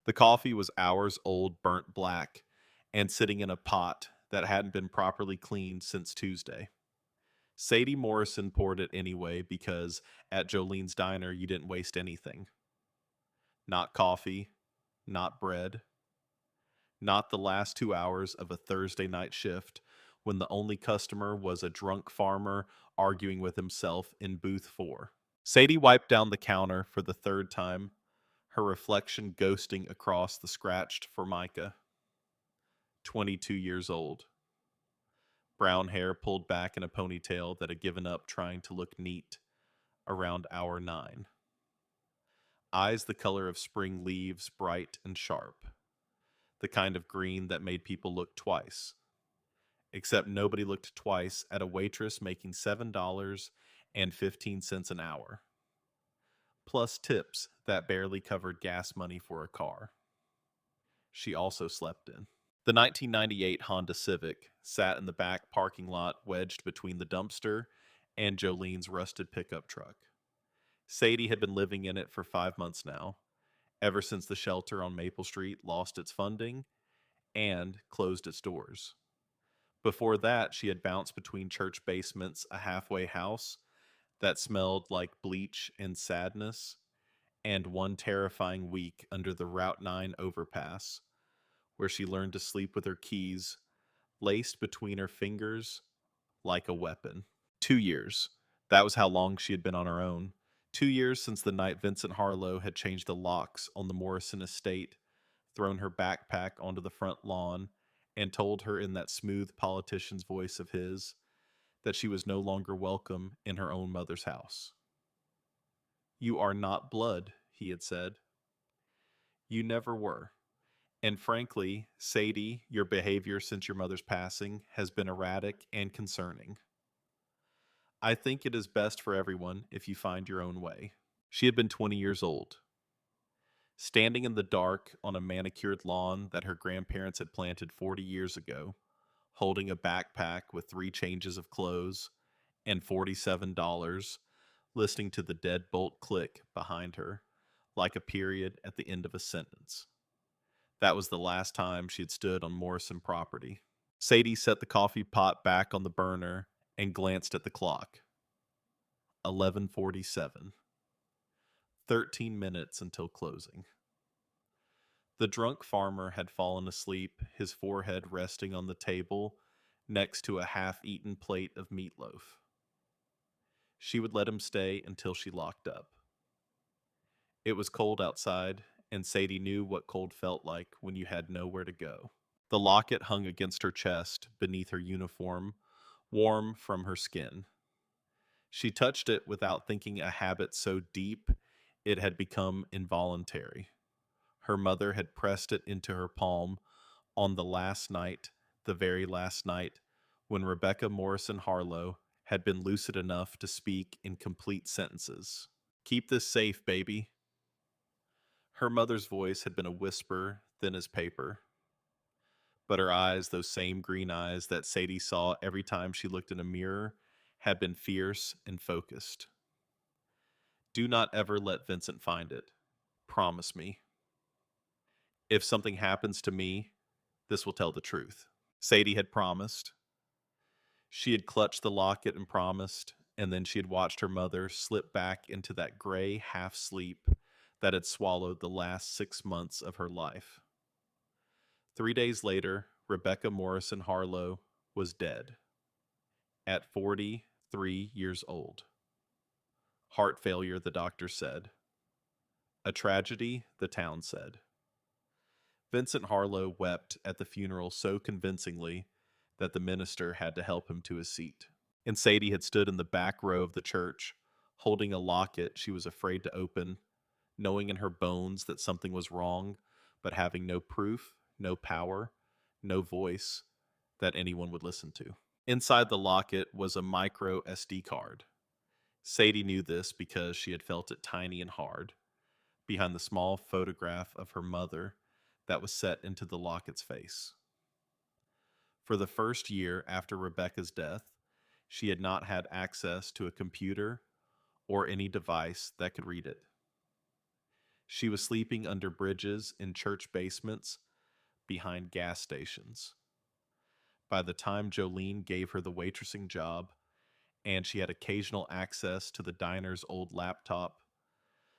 The coffee was hours old, burnt black, and sitting in a pot that hadn't been properly cleaned since Tuesday. Sadie Morrison poured it anyway because at Jolene's Diner you didn't waste anything. Not coffee, not bread, not the last 2 hours of a Thursday night shift when the only customer was a drunk farmer arguing with himself in booth 4. Sadie wiped down the counter for the third time, her reflection ghosting across the scratched formica. 22 years old. Brown hair pulled back in a ponytail that had given up trying to look neat around hour 9. Eyes the color of spring leaves, bright and sharp. The kind of green that made people look twice. Except nobody looked twice at a waitress making $7.15 an hour. Plus tips that barely covered gas money for a car. She also slept in. The 1998 Honda Civic sat in the back parking lot wedged between the dumpster and Jolene's rusted pickup truck. Sadie had been living in it for 5 months now, ever since the shelter on Maple Street lost its funding and closed its doors. Before that, she had bounced between church basements, a halfway house that smelled like bleach and sadness, and one terrifying week under the Route 9 overpass, where she learned to sleep with her keys laced between her fingers like a weapon. 2 years. That was how long she had been on her own. 2 years since the night Vincent Harlow had changed the locks on the Morrison estate, thrown her backpack onto the front lawn, and told her in that smooth politician's voice of his that she was no longer welcome in her own mother's house. "You are not blood," he had said. "You never were. And frankly, Sadie, your behavior since your mother's passing has been erratic and concerning. I think it is best for everyone if you find your own way." She had been 20 years old, standing in the dark on a manicured lawn that her grandparents had planted 40 years ago, holding a backpack with 3 changes of clothes and $47, listening to the deadbolt click behind her, like a period at the end of a sentence. That was the last time she had stood on Morrison property. Sadie set the coffee pot back on the burner and glanced at the clock. 11:47. 13 minutes until closing. The drunk farmer had fallen asleep, his forehead resting on the table next to a half-eaten plate of meatloaf. She would let him stay until she locked up. It was cold outside, and Sadie knew what cold felt like when you had nowhere to go. The locket hung against her chest, beneath her uniform, warm from her skin. She touched it without thinking, a habit so deep it had become involuntary. Her mother had pressed it into her palm on the last night, the very last night, when Rebecca Morrison Harlow had been lucid enough to speak in complete sentences. "Keep this safe, baby." Her mother's voice had been a whisper, thin as paper. But her eyes, those same green eyes that Sadie saw every time she looked in a mirror, had been fierce and focused. "Do not ever let Vincent find it. Promise me. If something happens to me, this will tell the truth." Sadie had promised. She had clutched the locket and promised, and then she had watched her mother slip back into that gray half-sleep that had swallowed the last 6 months of her life. 3 days later, Rebecca Morrison Harlow was dead, at 43 years old. Heart failure, the doctor said. A tragedy, the town said. Vincent Harlow wept at the funeral so convincingly that the minister had to help him to his seat. And Sadie had stood in the back row of the church, holding a locket she was afraid to open, knowing in her bones that something was wrong, but having no proof, no power, no voice that anyone would listen to. Inside the locket was a micro SD card. Sadie knew this because she had felt it tiny and hard, behind the small photograph of her mother that was set into the locket's face. For the first year after Rebecca's death, she had not had access to a computer or any device that could read it. She was sleeping under bridges, in church basements, behind gas stations. By the time Jolene gave her the waitressing job, and she had occasional access to the diner's old laptop,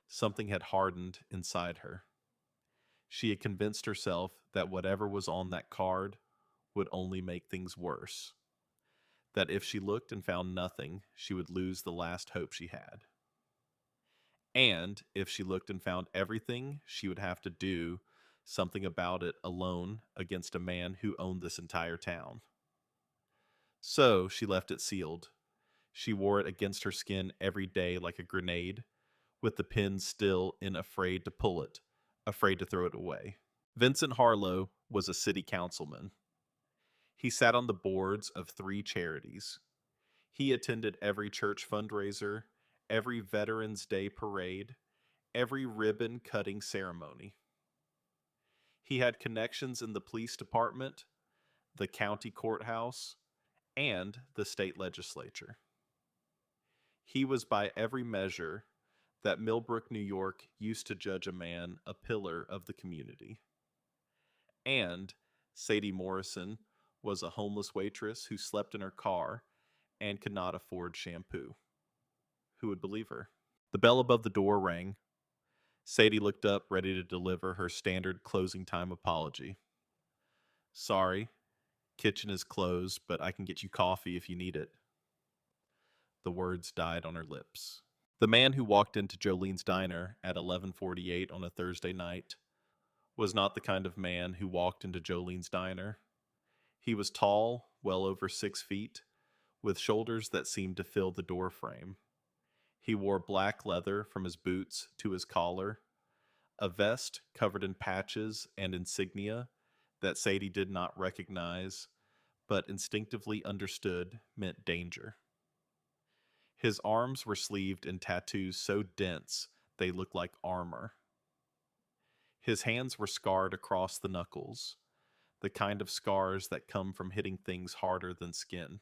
something had hardened inside her. She had convinced herself that whatever was on that card would only make things worse. That if she looked and found nothing, she would lose the last hope she had. And if she looked and found everything, she would have to do something about it alone against a man who owned this entire town. So she left it sealed. She wore it against her skin every day like a grenade, with the pin still in, afraid to pull it, afraid to throw it away. Vincent Harlow was a city councilman. He sat on the boards of 3 charities. He attended every church fundraiser, every Veterans Day parade, every ribbon cutting ceremony. He had connections in the police department, the county courthouse, and the state legislature. He was, by every measure that Millbrook, New York used to judge a man, a pillar of the community. And Sadie Morrison was a homeless waitress who slept in her car and could not afford shampoo. Who would believe her? The bell above the door rang. Sadie looked up, ready to deliver her standard closing time apology. Sorry, kitchen is closed, but I can get you coffee if you need it. The words died on her lips. The man who walked into Jolene's diner at 11:48 on a Thursday night was not the kind of man who walked into Jolene's diner. He was tall, well over 6 feet, with shoulders that seemed to fill the door frame. He wore black leather from his boots to his collar, a vest covered in patches and insignia that Sadie did not recognize, but instinctively understood meant danger. His arms were sleeved in tattoos so dense they looked like armor. His hands were scarred across the knuckles, the kind of scars that come from hitting things harder than skin.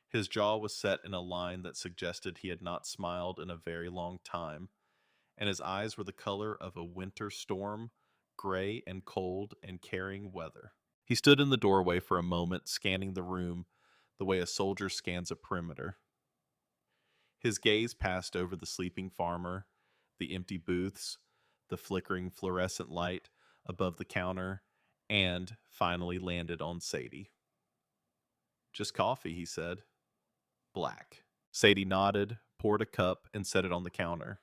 His jaw was set in a line that suggested he had not smiled in a very long time, and his eyes were the color of a winter storm, gray and cold and carrying weather. He stood in the doorway for a moment, scanning the room the way a soldier scans a perimeter. His gaze passed over the sleeping farmer, the empty booths, the flickering fluorescent light above the counter, and finally landed on Sadie. Just coffee, he said. Black. Sadie nodded, poured a cup, and set it on the counter.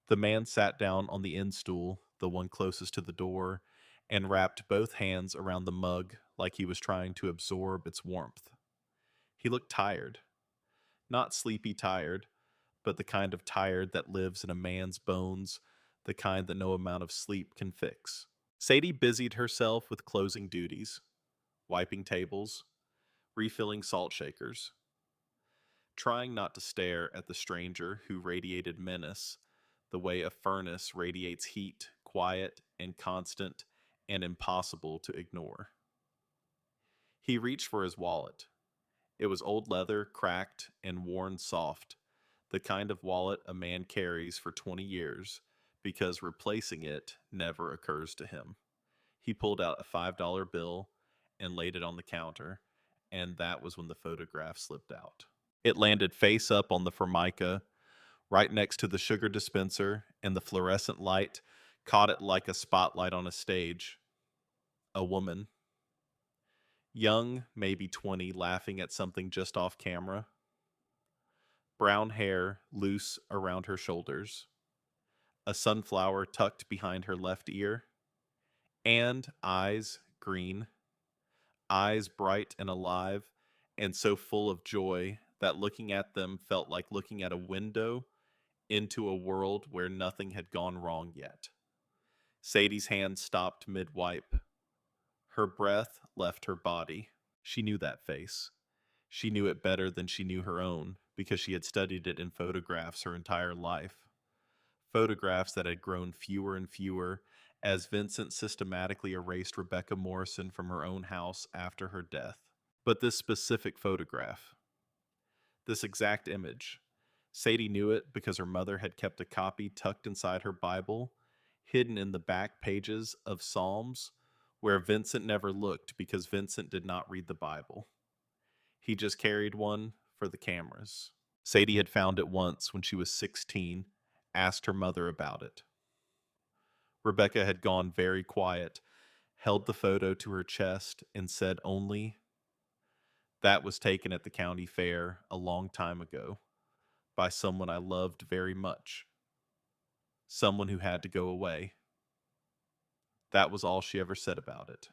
The man sat down on the end stool, the one closest to the door, and wrapped both hands around the mug like he was trying to absorb its warmth. He looked tired. Not sleepy tired, but the kind of tired that lives in a man's bones, the kind that no amount of sleep can fix. Sadie busied herself with closing duties, wiping tables, refilling salt shakers, trying not to stare at the stranger who radiated menace the way a furnace radiates heat, quiet and constant and impossible to ignore. He reached for his wallet. It was old leather, cracked and worn soft, the kind of wallet a man carries for 20 years because replacing it never occurs to him. He pulled out a $5 bill and laid it on the counter, and that was when the photograph slipped out. It landed face up on the formica, right next to the sugar dispenser, and the fluorescent light caught it like a spotlight on a stage. A woman. Young, maybe 20, laughing at something just off camera. Brown hair loose around her shoulders. A sunflower tucked behind her left ear. And eyes green. Eyes bright and alive, and so full of joy that looking at them felt like looking at a window into a world where nothing had gone wrong yet. Sadie's hand stopped mid-wipe. Her breath left her body. She knew that face. She knew it better than she knew her own, because she had studied it in photographs her entire life. Photographs that had grown fewer and fewer as Vincent systematically erased Rebecca Morrison from her own house after her death. But this specific photograph, this exact image, Sadie knew it because her mother had kept a copy tucked inside her Bible, hidden in the back pages of Psalms, where Vincent never looked because Vincent did not read the Bible. He just carried one for the cameras. Sadie had found it once when she was 16, asked her mother about it. Rebecca had gone very quiet, held the photo to her chest, and said only, "That was taken at the county fair a long time ago by someone I loved very much, someone who had to go away." That was all she ever said about it.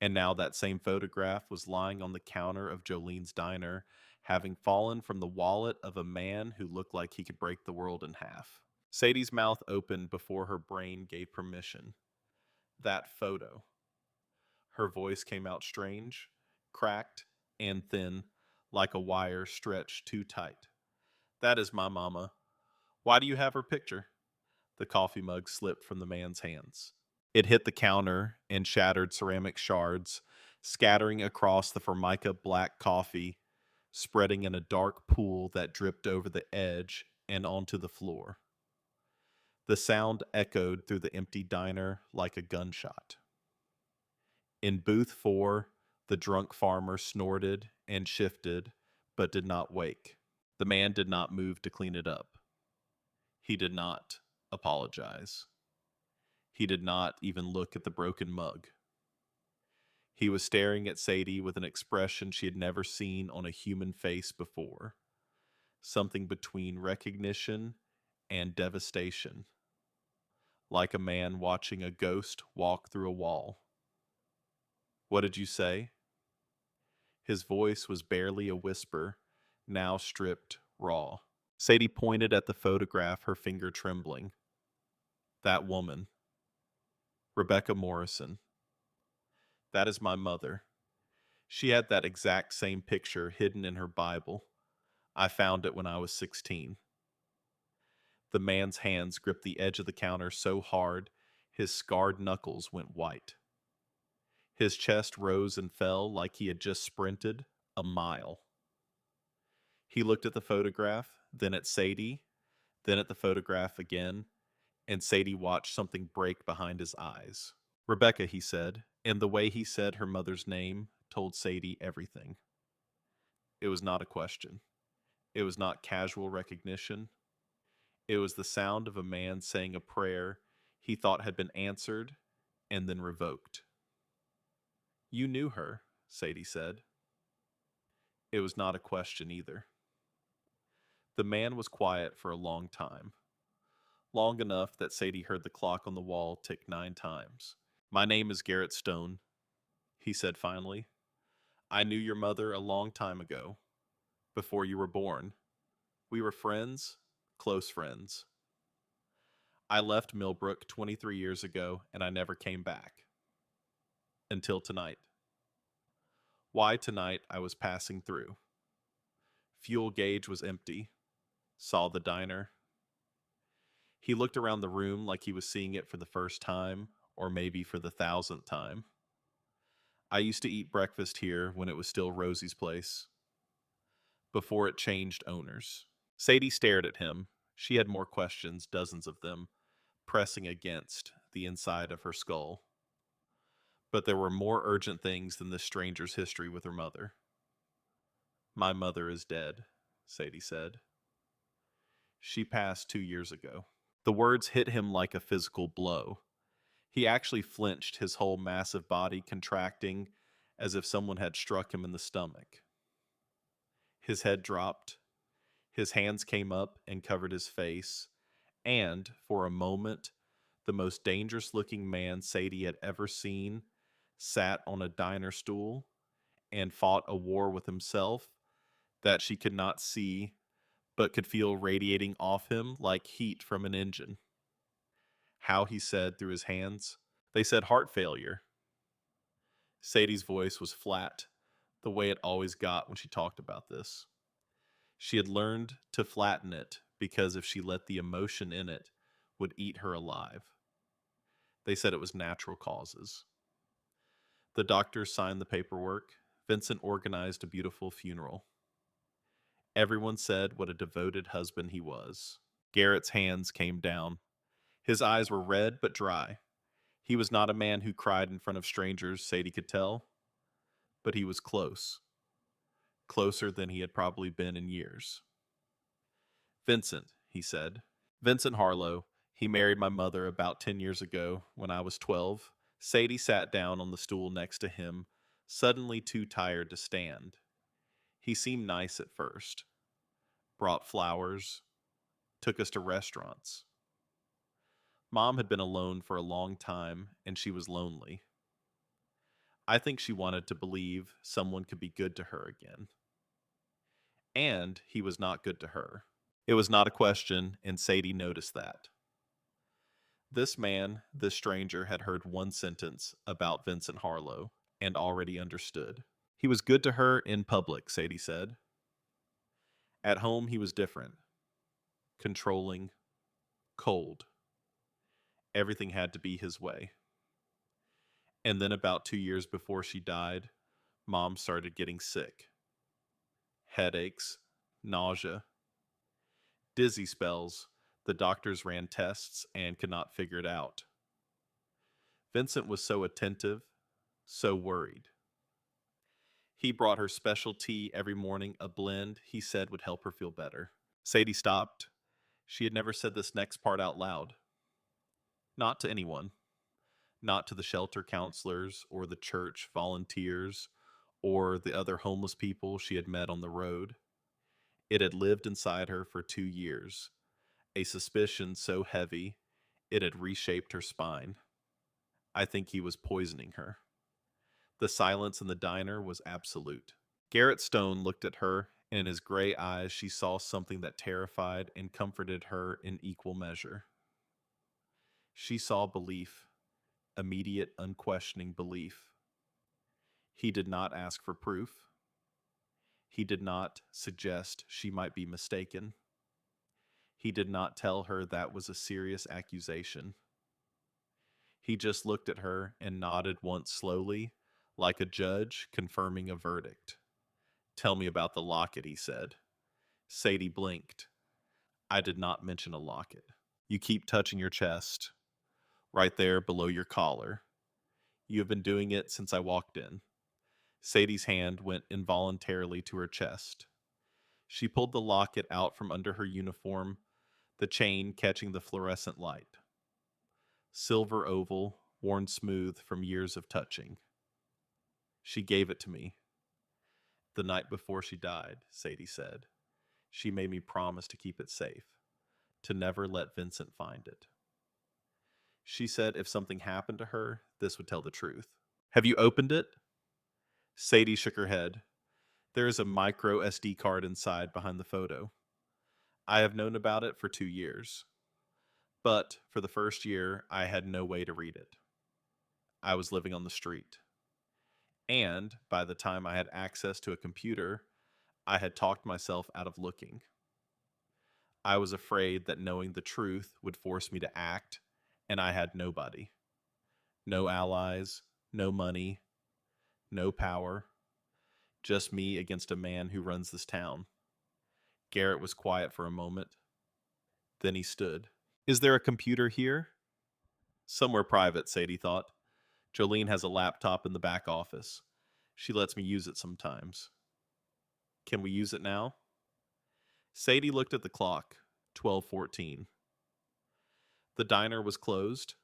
And now that same photograph was lying on the counter of Jolene's diner, having fallen from the wallet of a man who looked like he could break the world in half. Sadie's mouth opened before her brain gave permission. That photo. Her voice came out strange, cracked, and thin, like a wire stretched too tight. "That is my mama. Why do you have her picture?" The coffee mug slipped from the man's hands. It hit the counter and shattered ceramic shards, scattering across the formica black coffee, spreading in a dark pool that dripped over the edge and onto the floor. The sound echoed through the empty diner like a gunshot. In booth 4, the drunk farmer snorted and shifted, but did not wake. The man did not move to clean it up. He did not apologize. He did not even look at the broken mug. He was staring at Sadie with an expression she had never seen on a human face before, something between recognition and devastation, like a man watching a ghost walk through a wall. "What did you say?" His voice was barely a whisper, now stripped raw. Sadie pointed at the photograph, her finger trembling. "That woman. Rebecca Morrison. That is my mother. She had that exact same picture hidden in her Bible. I found it when I was 16. The man's hands gripped the edge of the counter so hard, his scarred knuckles went white. His chest rose and fell like he had just sprinted a mile. He looked at the photograph, then at Sadie, then at the photograph again, and Sadie watched something break behind his eyes. "Rebecca," he said, and the way he said her mother's name told Sadie everything. It was not a question. It was not casual recognition. It was the sound of a man saying a prayer he thought had been answered and then revoked. "You knew her," Sadie said. It was not a question either. The man was quiet for a long time, long enough that Sadie heard the clock on the wall tick 9 times. "My name is Garrett Stone," he said finally. "I knew your mother a long time ago, before you were born. We were friends, close friends. I left Millbrook 23 years ago, and I never came back. Until tonight. Why tonight I was passing through. Fuel gauge was empty. Saw the diner." He looked around the room like he was seeing it for the first time, or maybe for the 1,000th time. "I used to eat breakfast here when it was still Rosie's place, before it changed owners." Sadie stared at him. She had more questions, dozens of them, pressing against the inside of her skull. But there were more urgent things than this stranger's history with her mother. "My mother is dead," Sadie said. "She passed 2 years ago." The words hit him like a physical blow. He actually flinched, his whole massive body contracting as if someone had struck him in the stomach. His head dropped. His hands came up and covered his face, and, for a moment, the most dangerous-looking man Sadie had ever seen sat on a diner stool and fought a war with himself that she could not see but could feel radiating off him like heat from an engine. "How," he said through his hands. "They said heart failure." Sadie's voice was flat, the way it always got when she talked about this. She had learned to flatten it because if she let the emotion in it, would eat her alive. They said it was natural causes. The doctors signed the paperwork. Vincent organized a beautiful funeral. Everyone said what a devoted husband he was. Garrett's hands came down. His eyes were red but dry. He was not a man who cried in front of strangers, Sadie could tell, but he was close. Closer than he had probably been in years. Vincent, he said. Vincent Harlow. He married my mother about 10 years ago when I was 12. Sadie sat down on the stool next to him, suddenly too tired to stand. He seemed nice at first. Brought flowers. Took us to restaurants. Mom had been alone for a long time, and she was lonely. I think she wanted to believe someone could be good to her again. And he was not good to her. It was not a question, and Sadie noticed that. This man, this stranger, had heard one sentence about Vincent Harlow and already understood. He was good to her in public, Sadie said. At home, he was different. Controlling. Cold. Everything had to be his way. And then about 2 years before she died, Mom started getting sick. Headaches, nausea, dizzy spells. The doctors ran tests and could not figure it out. Vincent was so attentive, so worried. He brought her special tea every morning, a blend he said would help her feel better. Sadie stopped. She had never said this next part out loud. Not to anyone. Not to the shelter counselors or the church volunteers or the other homeless people she had met on the road. It had lived inside her for 2 years, a suspicion so heavy it had reshaped her spine. I think he was poisoning her. The silence in the diner was absolute. Garrett Stone looked at her, and in his gray eyes she saw something that terrified and comforted her in equal measure. She saw belief, immediate, unquestioning belief. He did not ask for proof. He did not suggest she might be mistaken. He did not tell her that was a serious accusation. He just looked at her and nodded once slowly, like a judge confirming a verdict. Tell me about the locket, he said. Sadie blinked. I did not mention a locket. You keep touching your chest, right there below your collar. You have been doing it since I walked in. Sadie's hand went involuntarily to her chest. She pulled the locket out from under her uniform, the chain catching the fluorescent light. Silver oval, worn smooth from years of touching. She gave it to me. The night before she died, Sadie said. She made me promise to keep it safe, to never let Vincent find it. She said if something happened to her, this would tell the truth. Have you opened it? Sadie shook her head. There is a micro SD card inside behind the photo. I have known about it for 2 years. But for the first year, I had no way to read it. I was living on the street. And by the time I had access to a computer, I had talked myself out of looking. I was afraid that knowing the truth would force me to act, and I had nobody. No allies, no money, no power. Just me against a man who runs this town. Garrett was quiet for a moment. Then he stood. Is there a computer here? Somewhere private, Sadie thought. Jolene has a laptop in the back office. She lets me use it sometimes. Can we use it now? Sadie looked at the clock. 12:14. The diner was closed.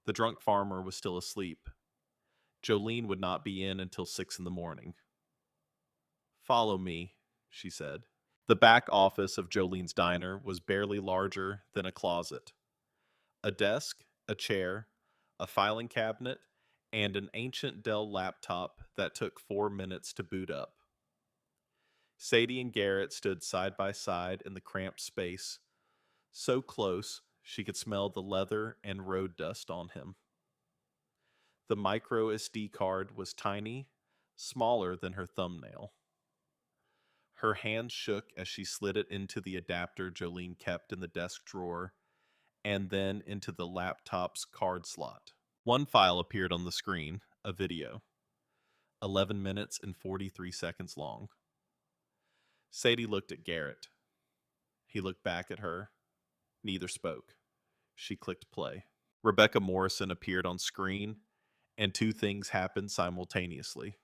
The drunk farmer was still asleep. Jolene would not be in until 6 in the morning. Follow me, she said. The back office of Jolene's diner was barely larger than a closet. A desk, a chair, a filing cabinet, and an ancient Dell laptop that took 4 minutes to boot up. Sadie and Garrett stood side by side in the cramped space, so close she could smell the leather and road dust on him. The micro SD card was tiny, smaller than her thumbnail. Her hands shook as she slid it into the adapter Jolene kept in the desk drawer, and then into the laptop's card slot. One file appeared on the screen, a video, 11 minutes and 43 seconds long. Sadie looked at Garrett. He looked back at her. Neither spoke. She clicked play. Rebecca Morrison appeared on screen, and two things happened simultaneously.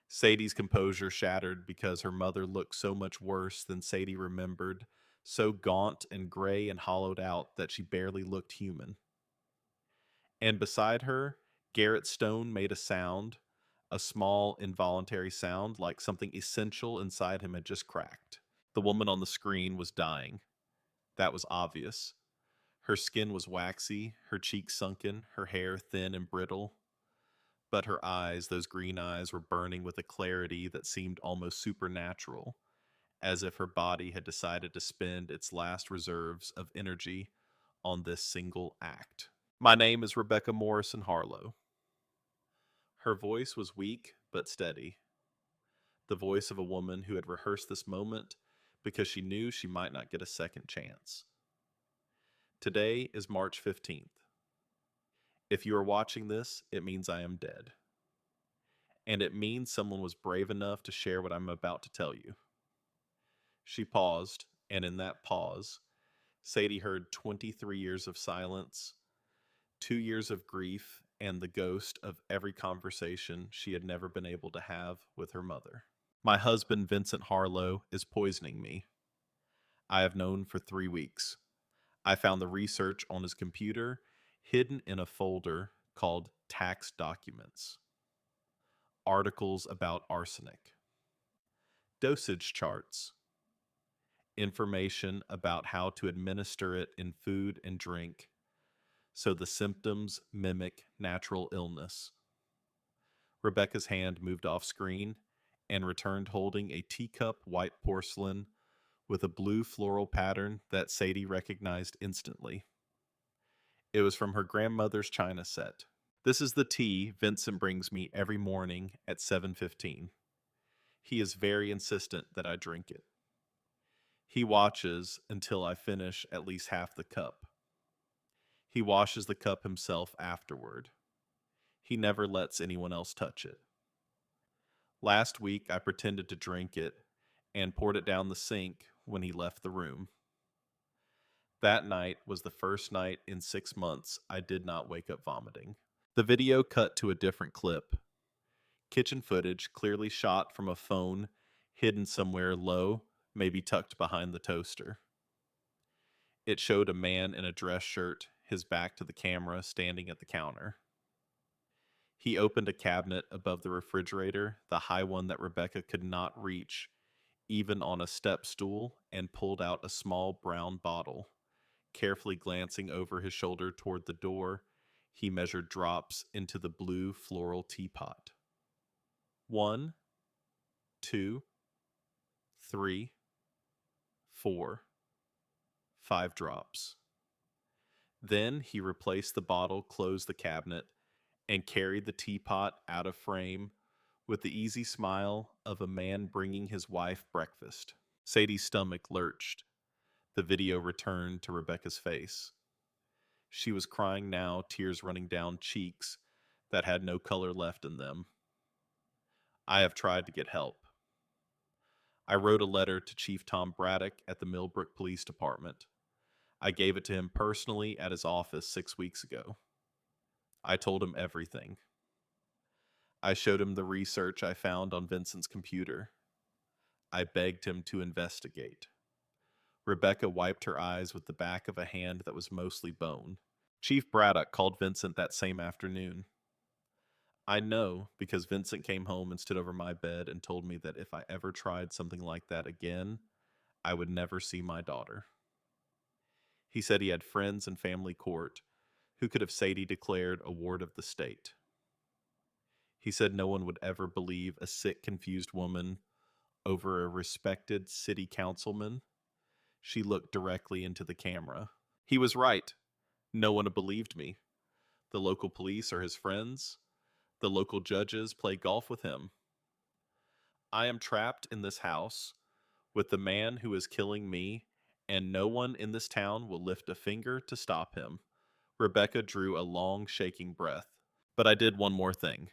Sadie's composure shattered because her mother looked so much worse than Sadie remembered, so gaunt and gray and hollowed out that she barely looked human. And beside her, Garrett Stone made a sound, a small, involuntary sound like something essential inside him had just cracked. The woman on the screen was dying. That was obvious. Her skin was waxy, her cheeks sunken, her hair thin and brittle. But her eyes, those green eyes, were burning with a clarity that seemed almost supernatural, as if her body had decided to spend its last reserves of energy on this single act. My name is Rebecca Morrison Harlow. Her voice was weak but steady, the voice of a woman who had rehearsed this moment because she knew she might not get a second chance. Today is March 15th. If you are watching this, it means I am dead. And it means someone was brave enough to share what I'm about to tell you. She paused, and in that pause, Sadie heard 23 years of silence, 2 years of grief, and the ghost of every conversation she had never been able to have with her mother. My husband, Vincent Harlow, is poisoning me. I have known for 3 weeks. I found the research on his computer hidden in a folder called Tax Documents. Articles about arsenic. Dosage charts. Information about how to administer it in food and drink so the symptoms mimic natural illness. Rebecca's hand moved off screen and returned holding a teacup white porcelain with a blue floral pattern that Sadie recognized instantly. It was from her grandmother's china set. This is the tea Vincent brings me every morning at 7:15. He is very insistent that I drink it. He watches until I finish at least half the cup. He washes the cup himself afterward. He never lets anyone else touch it. Last week, I pretended to drink it and poured it down the sink when he left the room. That night was the first night in 6 months I did not wake up vomiting. The video cut to a different clip. Kitchen footage clearly shot from a phone hidden somewhere low, maybe tucked behind the toaster. It showed a man in a dress shirt, his back to the camera, standing at the counter. He opened a cabinet above the refrigerator, the high one that Rebecca could not reach, even on a step stool, and pulled out a small brown bottle. Carefully glancing over his shoulder toward the door, he measured drops into the blue floral teapot. 1, 2, 3, 4, 5 drops. Then he replaced the bottle, closed the cabinet, and carried the teapot out of frame with the easy smile of a man bringing his wife breakfast. Sadie's stomach lurched. The video returned to Rebecca's face. She was crying now, tears running down cheeks that had no color left in them. I have tried to get help. I wrote a letter to Chief Tom Braddock at the Millbrook Police Department. I gave it to him personally at his office 6 weeks ago. I told him everything. I showed him the research I found on Vincent's computer. I begged him to investigate. Rebecca wiped her eyes with the back of a hand that was mostly bone. Chief Braddock called Vincent that same afternoon. I know because Vincent came home and stood over my bed and told me that if I ever tried something like that again, I would never see my daughter. He said he had friends in family court who could have Sadie declared a ward of the state. He said no one would ever believe a sick, confused woman over a respected city councilman. She looked directly into the camera. He was right. No one believed me. The local police are his friends. The local judges play golf with him. I am trapped in this house with the man who is killing me, and no one in this town will lift a finger to stop him. Rebecca drew a long, shaking breath. But I did one more thing.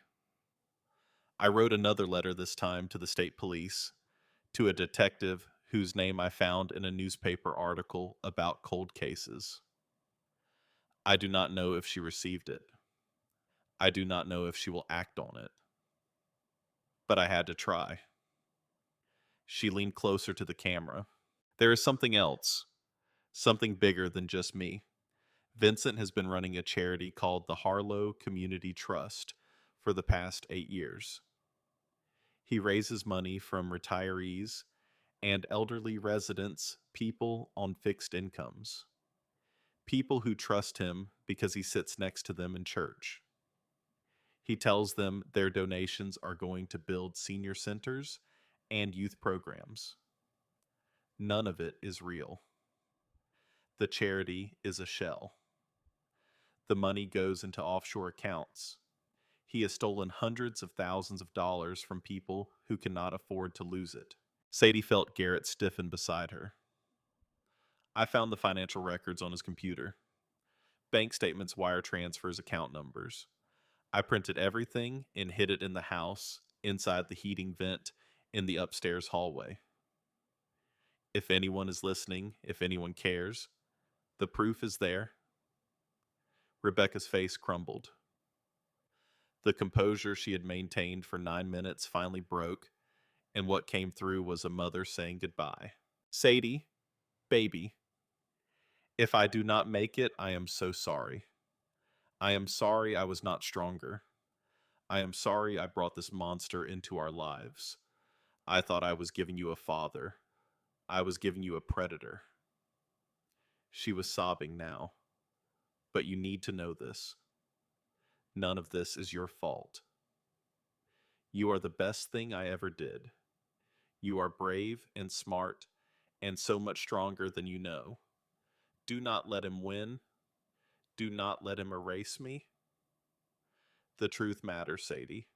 I wrote another letter this time to the state police, to a detective whose name I found in a newspaper article about cold cases. I do not know if she received it. I do not know if she will act on it. But I had to try. She leaned closer to the camera. There is something else, something bigger than just me. Vincent has been running a charity called the Harlow Community Trust for the past 8 years. He raises money from retirees and elderly residents, people on fixed incomes, people who trust him because he sits next to them in church. He tells them their donations are going to build senior centers and youth programs. None of it is real. The charity is a shell. The money goes into offshore accounts. He has stolen hundreds of thousands of dollars from people who cannot afford to lose it. Sadie felt Garrett stiffen beside her. I found the financial records on his computer. Bank statements, wire transfers, account numbers. I printed everything and hid it in the house, inside the heating vent in the upstairs hallway. If anyone is listening, if anyone cares, the proof is there. Rebecca's face crumbled. The composure she had maintained for 9 minutes finally broke, and what came through was a mother saying goodbye. Sadie, baby, if I do not make it, I am so sorry. I am sorry I was not stronger. I am sorry I brought this monster into our lives. I thought I was giving you a father. I was giving you a predator. She was sobbing now. But you need to know this. None of this is your fault. You are the best thing I ever did. You are brave and smart and so much stronger than you know. Do not let him win. Do not let him erase me. The truth matters, Sadie.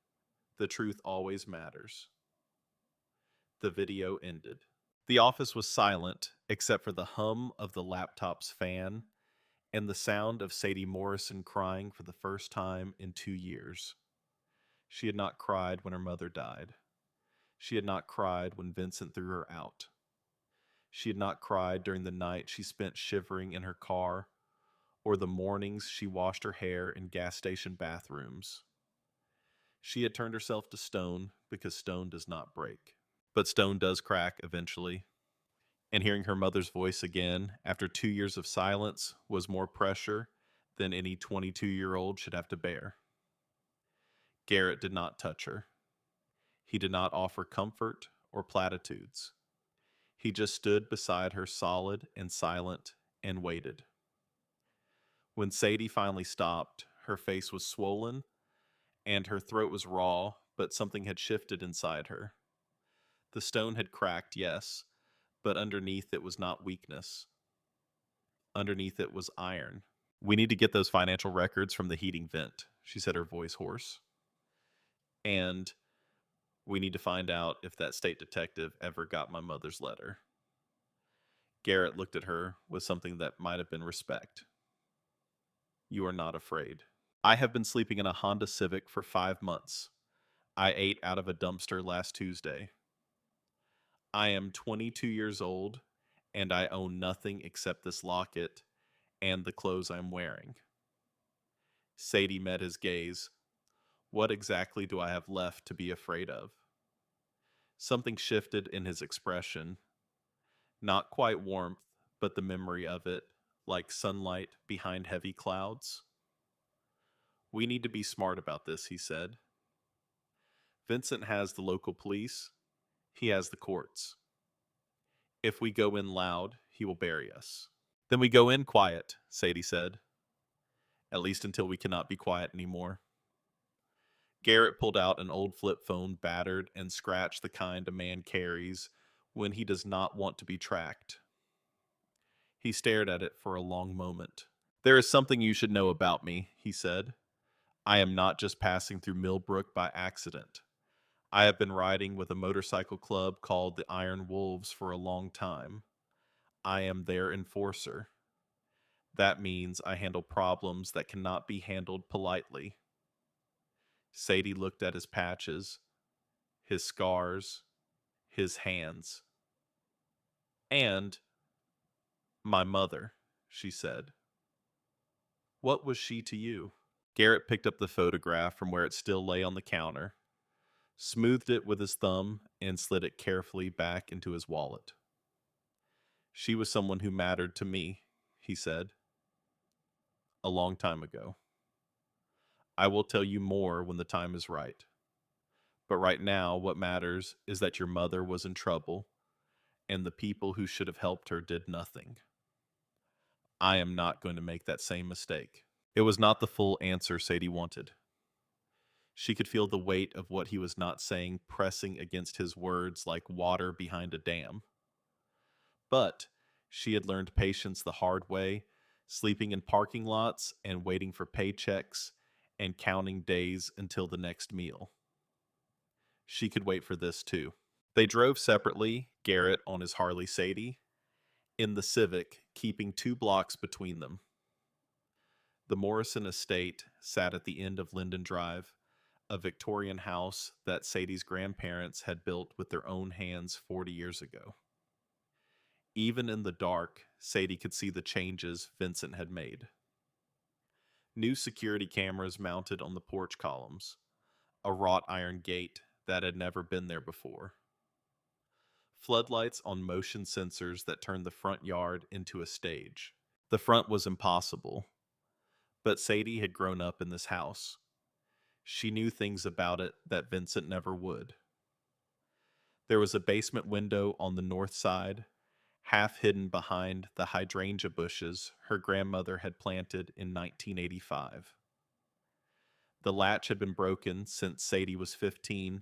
The truth always matters. The video ended. The office was silent except for the hum of the laptop's fan and the sound of Sadie Morrison crying for the first time in 2 years. She had not cried when her mother died. She had not cried when Vincent threw her out. She had not cried during the night she spent shivering in her car, or the mornings she washed her hair in gas station bathrooms. She had turned herself to stone because stone does not break. But stone does crack eventually. And hearing her mother's voice again after 2 years of silence was more pressure than any 22-year-old should have to bear. Garrett did not touch her. He did not offer comfort or platitudes. He just stood beside her, solid and silent, and waited. When Sadie finally stopped, her face was swollen and her throat was raw, but something had shifted inside her. The stone had cracked, yes, but underneath it was not weakness. Underneath it was iron. We need to get those financial records from the heating vent, she said, her voice hoarse. And we need to find out if that state detective ever got my mother's letter. Garrett looked at her with something that might have been respect. You are not afraid. I have been sleeping in a Honda Civic for 5 months. I ate out of a dumpster last Tuesday. I am 22 years old, and I own nothing except this locket and the clothes I'm wearing. Sadie met his gaze. What exactly do I have left to be afraid of? Something shifted in his expression. Not quite warmth, but the memory of it, like sunlight behind heavy clouds. We need to be smart about this, he said. Vincent has the local police. He has the courts. If we go in loud, he will bury us. Then we go in quiet, Sadie said. At least until we cannot be quiet anymore. Garrett pulled out an old flip phone, battered and scratched, the kind a man carries when he does not want to be tracked. He stared at it for a long moment. There is something you should know about me, he said. I am not just passing through Millbrook by accident. I have been riding with a motorcycle club called the Iron Wolves for a long time. I am their enforcer. That means I handle problems that cannot be handled politely. Sadie looked at his patches, his scars, his hands. And my mother, she said. What was she to you? Garrett picked up the photograph from where it still lay on the counter, smoothed it with his thumb, and slid it carefully back into his wallet. She was someone who mattered to me, he said, a long time ago. I will tell you more when the time is right. But right now, what matters is that your mother was in trouble, and the people who should have helped her did nothing. I am not going to make that same mistake. It was not the full answer Sadie wanted. She could feel the weight of what he was not saying pressing against his words like water behind a dam. But she had learned patience the hard way, sleeping in parking lots and waiting for paychecks and counting days until the next meal. She could wait for this too. They drove separately, Garrett on his Harley Sadie, in the Civic, keeping 2 blocks between them. The Morrison estate sat at the end of Linden Drive, a Victorian house that Sadie's grandparents had built with their own hands 40 years ago. Even in the dark, Sadie could see the changes Vincent had made. New security cameras mounted on the porch columns, a wrought iron gate that had never been there before, floodlights on motion sensors that turned the front yard into a stage. The front was impossible, but Sadie had grown up in this house. She knew things about it that Vincent never would. There was a basement window on the north side, half hidden behind the hydrangea bushes her grandmother had planted in 1985. The latch had been broken since Sadie was 15,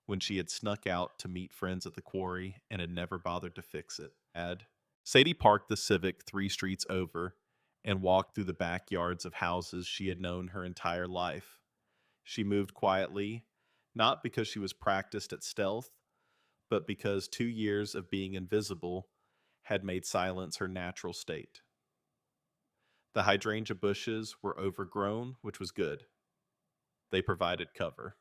when she had snuck out to meet friends at the quarry and had never bothered to fix it. Sadie parked the Civic 3 streets over and walked through the backyards of houses she had known her entire life. She moved quietly, not because she was practiced at stealth, but because 2 years of being invisible had made silence her natural state. The hydrangea bushes were overgrown, which was good. They provided cover.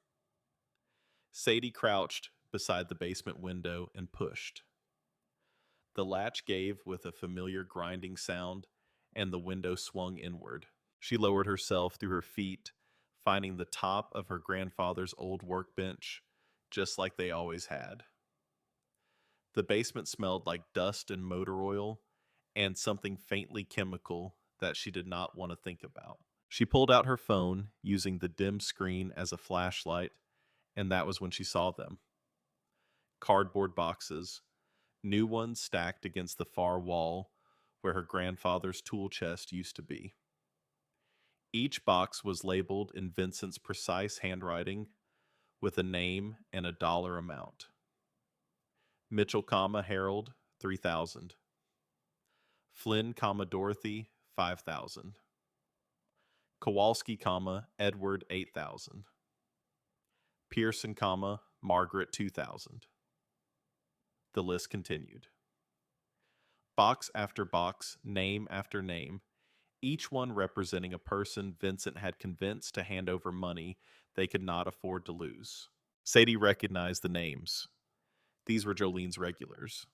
Sadie crouched beside the basement window and pushed. The latch gave with a familiar grinding sound, and the window swung inward. She lowered herself through her feet, finding the top of her grandfather's old workbench, just like they always had. The basement smelled like dust and motor oil, and something faintly chemical that she did not want to think about. She pulled out her phone, using the dim screen as a flashlight, and that was when she saw them. Cardboard boxes, new ones stacked against the far wall where her grandfather's tool chest used to be. Each box was labeled in Vincent's precise handwriting with a name and a dollar amount. Mitchell, Harold, 3,000. Flynn, Dorothy, 5,000. Kowalski, Edward, 8,000. Pearson, Margaret, 2,000. The list continued. Box after box, name after name, each one representing a person Vincent had convinced to hand over money they could not afford to lose. Sadie recognized the names. These were Jolene's regulars.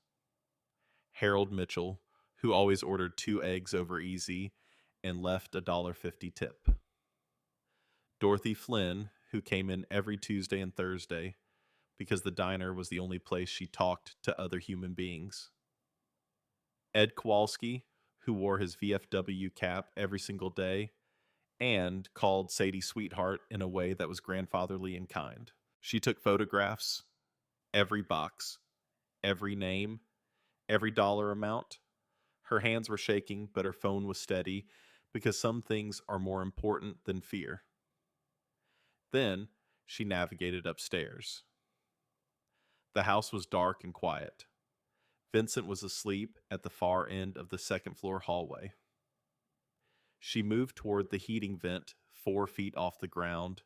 Harold Mitchell, who always ordered 2 eggs over easy and left a $1.50 tip. Dorothy Flynn, who came in every Tuesday and Thursday because the diner was the only place she talked to other human beings. Ed Kowalski, who wore his VFW cap every single day and called Sadie sweetheart in a way that was grandfatherly and kind. She took photographs, every box, every name, every dollar amount. Her hands were shaking, but her phone was steady because some things are more important than fear. Then she navigated upstairs. The house was dark and quiet. Vincent was asleep at the far end of the second floor hallway. She moved toward the heating vent 4 feet off the ground,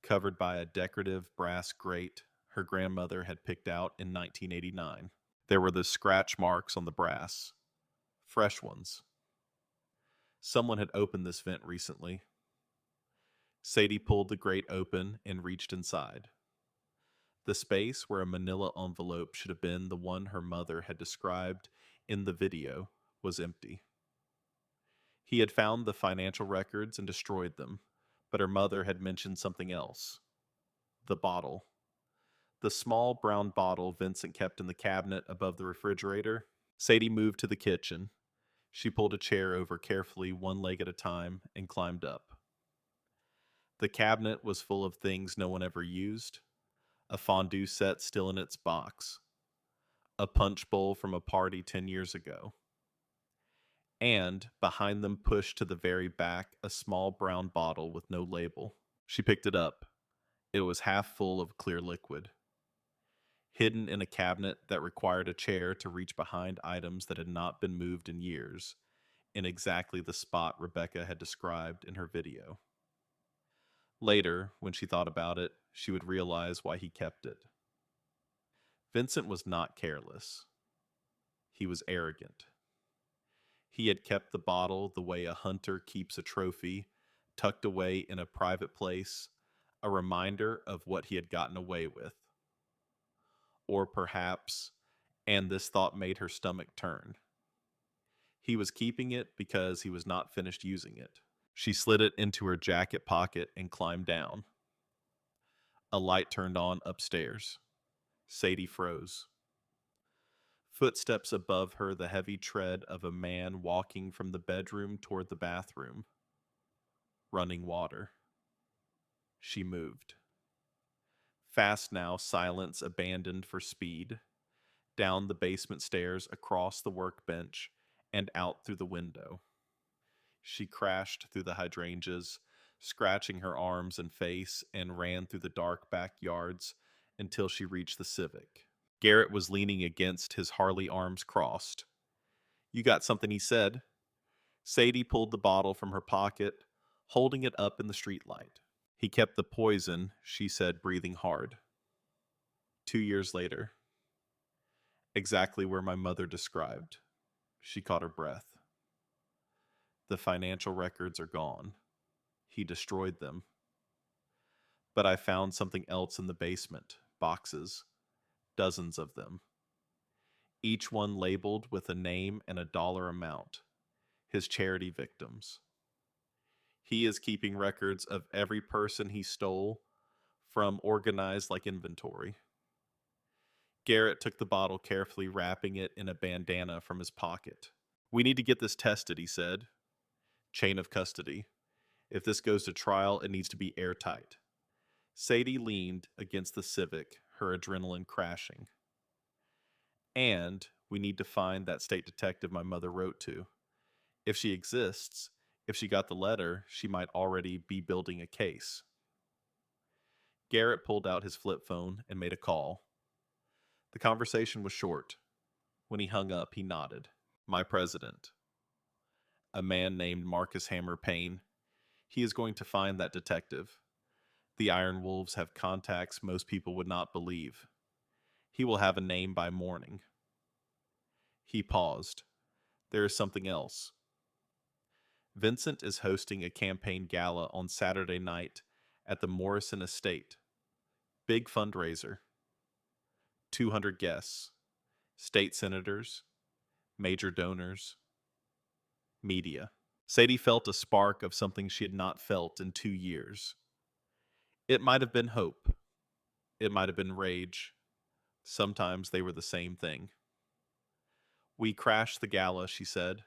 covered by a decorative brass grate her grandmother had picked out in 1989. There were the scratch marks on the brass, fresh ones. Someone had opened this vent recently. Sadie pulled the grate open and reached inside. The space where a manila envelope should have been the one her mother had described in the video was empty. He had found the financial records and destroyed them, but her mother had mentioned something else: the bottle. The small brown bottle Vincent kept in the cabinet above the refrigerator. Sadie moved to the kitchen. She pulled a chair over carefully, one leg at a time, and climbed up. The cabinet was full of things no one ever used: a fondue set still in its box, a punch bowl from a party 10 years ago, and, behind them, pushed to the very back, a small brown bottle with no label. She picked it up. It was half full of clear liquid. Hidden in a cabinet that required a chair to reach behind items that had not been moved in years, in exactly the spot Rebecca had described in her video. Later, when she thought about it, she would realize why he kept it. Vincent was not careless. He was arrogant. He had kept the bottle the way a hunter keeps a trophy, tucked away in a private place, a reminder of what he had gotten away with. Or perhaps, and this thought made her stomach turn, he was keeping it because he was not finished using it. She slid it into her jacket pocket and climbed down. A light turned on upstairs. Sadie froze. Footsteps above her, the heavy tread of a man walking from the bedroom toward the bathroom. Running water. She moved. Fast now, silence abandoned for speed. Down the basement stairs, across the workbench, and out through the window. She crashed through the hydrangeas, scratching her arms and face, and ran through the dark backyards until she reached the Civic. Garrett was leaning against his Harley, arms crossed. "You got something," he said. Sadie pulled the bottle from her pocket, holding it up in the streetlight. "He kept the poison," she said, breathing hard. 2 years later. Exactly where my mother described. She caught her breath. "The financial records are gone. He destroyed them. But I found something else in the basement. Boxes. Dozens of them. Each one labeled with a name and a dollar amount. His charity victims. He is keeping records of every person he stole, from organized like inventory." Garrett took the bottle, carefully wrapping it in a bandana from his pocket. "We need to get this tested," he said. "Chain of custody. If this goes to trial, it needs to be airtight." Sadie leaned against the Civic, her adrenaline crashing. "And we need to find that state detective my mother wrote to. If she exists, if she got the letter, she might already be building a case." Garrett pulled out his flip phone and made a call. The conversation was short. When he hung up, he nodded. "My president. A man named Marcus Hammer Payne. He is going to find that detective. The Iron Wolves have contacts most people would not believe. He will have a name by morning." He paused. "There is something else. Vincent is hosting a campaign gala on Saturday night at the Morrison Estate. Big fundraiser. 200 guests. State senators. Major donors. Media." Sadie felt a spark of something she had not felt in 2 years. It might have been hope. It might have been rage. Sometimes they were the same thing. "We crash the gala," she said.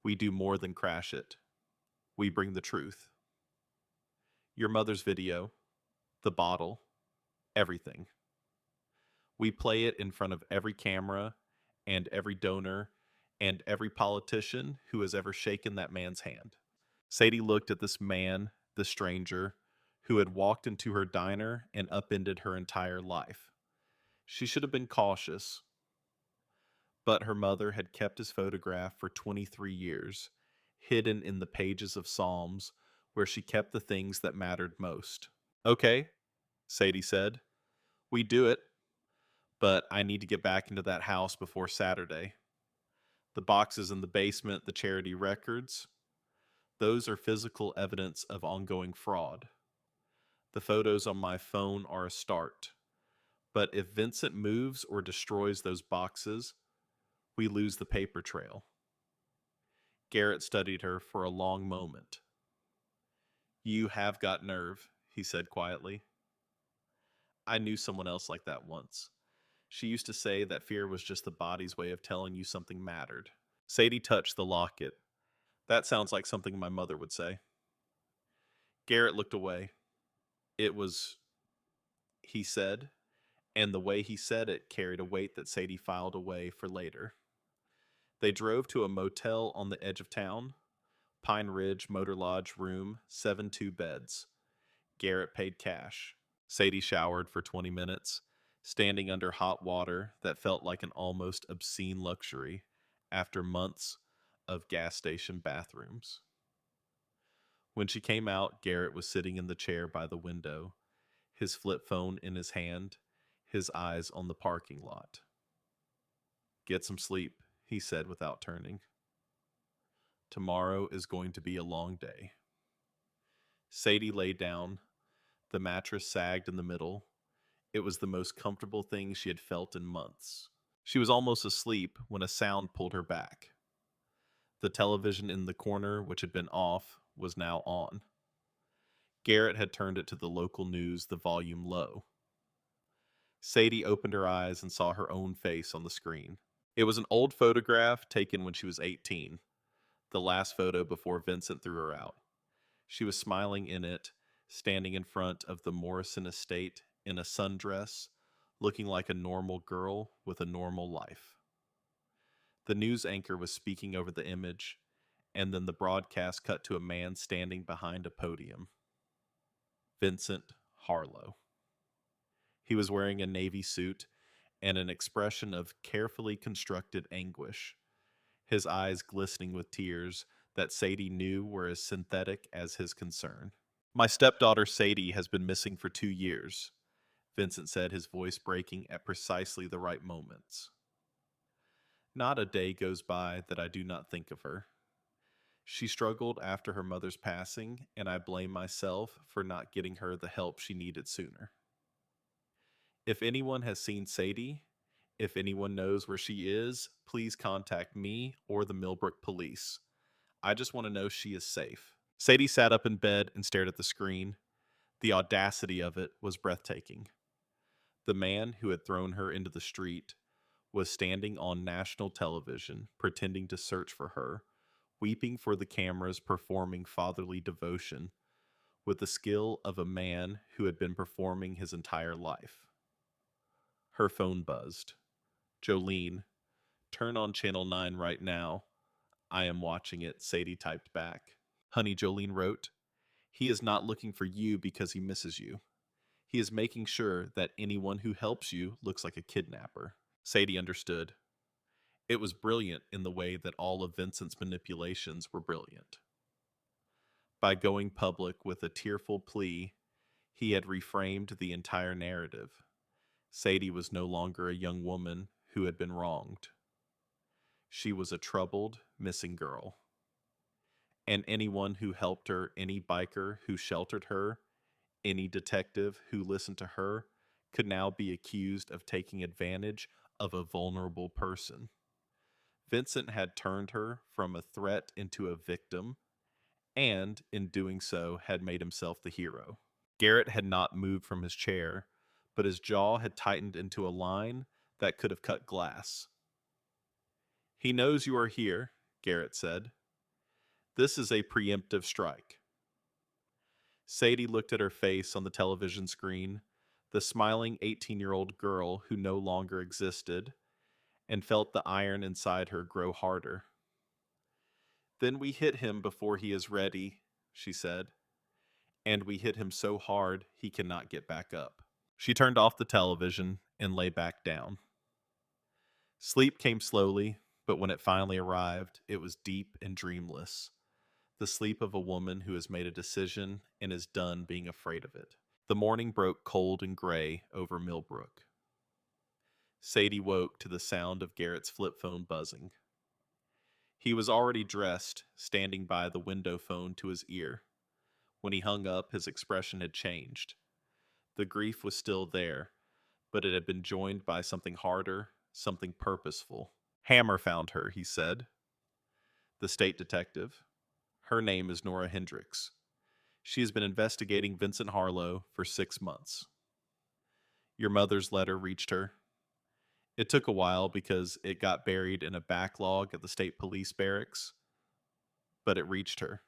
"We do more than crash it. We bring the truth. Your mother's video, the bottle, everything. We play it in front of every camera and every donor and every politician who has ever shaken that man's hand." Sadie looked at this man, the stranger, who had walked into her diner and upended her entire life. She should have been cautious, but her mother had kept his photograph for 23 years, hidden in the pages of Psalms where she kept the things that mattered most. "Okay," Sadie said. "We do it, but I need to get back into that house before Saturday. The boxes in the basement, the charity records, those are physical evidence of ongoing fraud. The photos on my phone are a start, But if Vincent moves or destroys those boxes, we lose the paper trail. Garrett studied her for a long moment. You have got nerve, he said quietly. I knew someone else like that once. She used to say that fear was just the body's way of telling you something mattered. Sadie touched the locket. That sounds like something my mother would say. Garrett looked away. It was, he said, and the way he said it carried a weight that Sadie filed away for later. They drove to a motel on the edge of town. Pine Ridge Motor Lodge room, 7 2 beds. Garrett paid cash. Sadie showered for 20 minutes, standing under hot water that felt like an almost obscene luxury after months of gas station bathrooms. When she came out, Garrett was sitting in the chair by the window, his flip phone in his hand, his eyes on the parking lot. Get some sleep, he said without turning. Tomorrow is going to be a long day. Sadie lay down. The mattress sagged in the middle. It was the most comfortable thing she had felt in months. She was almost asleep when a sound pulled her back. The television in the corner, which had been off, was now on. Garrett had turned it to the local news, the volume low. Sadie opened her eyes and saw her own face on the screen. It was an old photograph taken when she was 18, the last photo before Vincent threw her out. She was smiling in it, standing in front of the Morrison estate in a sundress, looking like a normal girl with a normal life. The news anchor was speaking over the image, and then the broadcast cut to a man standing behind a podium. Vincent Harlow. He was wearing a navy suit and an expression of carefully constructed anguish, his eyes glistening with tears that Sadie knew were as synthetic as his concern. My stepdaughter Sadie has been missing for 2 years, Vincent said, his voice breaking at precisely the right moments. Not a day goes by that I do not think of her. She struggled after her mother's passing, and I blame myself for not getting her the help she needed sooner. If anyone has seen Sadie, if anyone knows where she is, please contact me or the Millbrook police. I just want to know she is safe. Sadie sat up in bed and stared at the screen. The audacity of it was breathtaking. The man who had thrown her into the street was standing on national television, pretending to search for her, weeping for the cameras, performing fatherly devotion with the skill of a man who had been performing his entire life. Her phone buzzed. Jolene, turn on Channel 9 right now. I am watching it, Sadie typed back. Honey, Jolene wrote, he is not looking for you because he misses you. He is making sure that anyone who helps you looks like a kidnapper. Sadie understood. It was brilliant in the way that all of Vincent's manipulations were brilliant. By going public with a tearful plea, he had reframed the entire narrative. Sadie was no longer a young woman who had been wronged. She was a troubled, missing girl. And anyone who helped her, any biker who sheltered her, any detective who listened to her, could now be accused of taking advantage of a vulnerable person. Vincent had turned her from a threat into a victim, and in doing so had made himself the hero. Garrett had not moved from his chair, but his jaw had tightened into a line that could have cut glass. He knows you are here, Garrett said. This is a preemptive strike. Sadie looked at her face on the television screen, the smiling 18-year-old girl who no longer existed, and felt the iron inside her grow harder. Then we hit him before he is ready, she said, and we hit him so hard he cannot get back up. She turned off the television and lay back down. Sleep came slowly, but when it finally arrived, it was deep and dreamless. The sleep of a woman who has made a decision and is done being afraid of it. The morning broke cold and gray over Millbrook. Sadie woke to the sound of Garrett's flip phone buzzing. He was already dressed, standing by the window phone to his ear. When he hung up, his expression had changed. The grief was still there, but it had been joined by something harder, something purposeful. Hammer found her, he said. The state detective. Her name is Nora Hendricks. She has been investigating Vincent Harlow for 6 months. Your mother's letter reached her. It took a while because it got buried in a backlog at the state police barracks, but it reached her.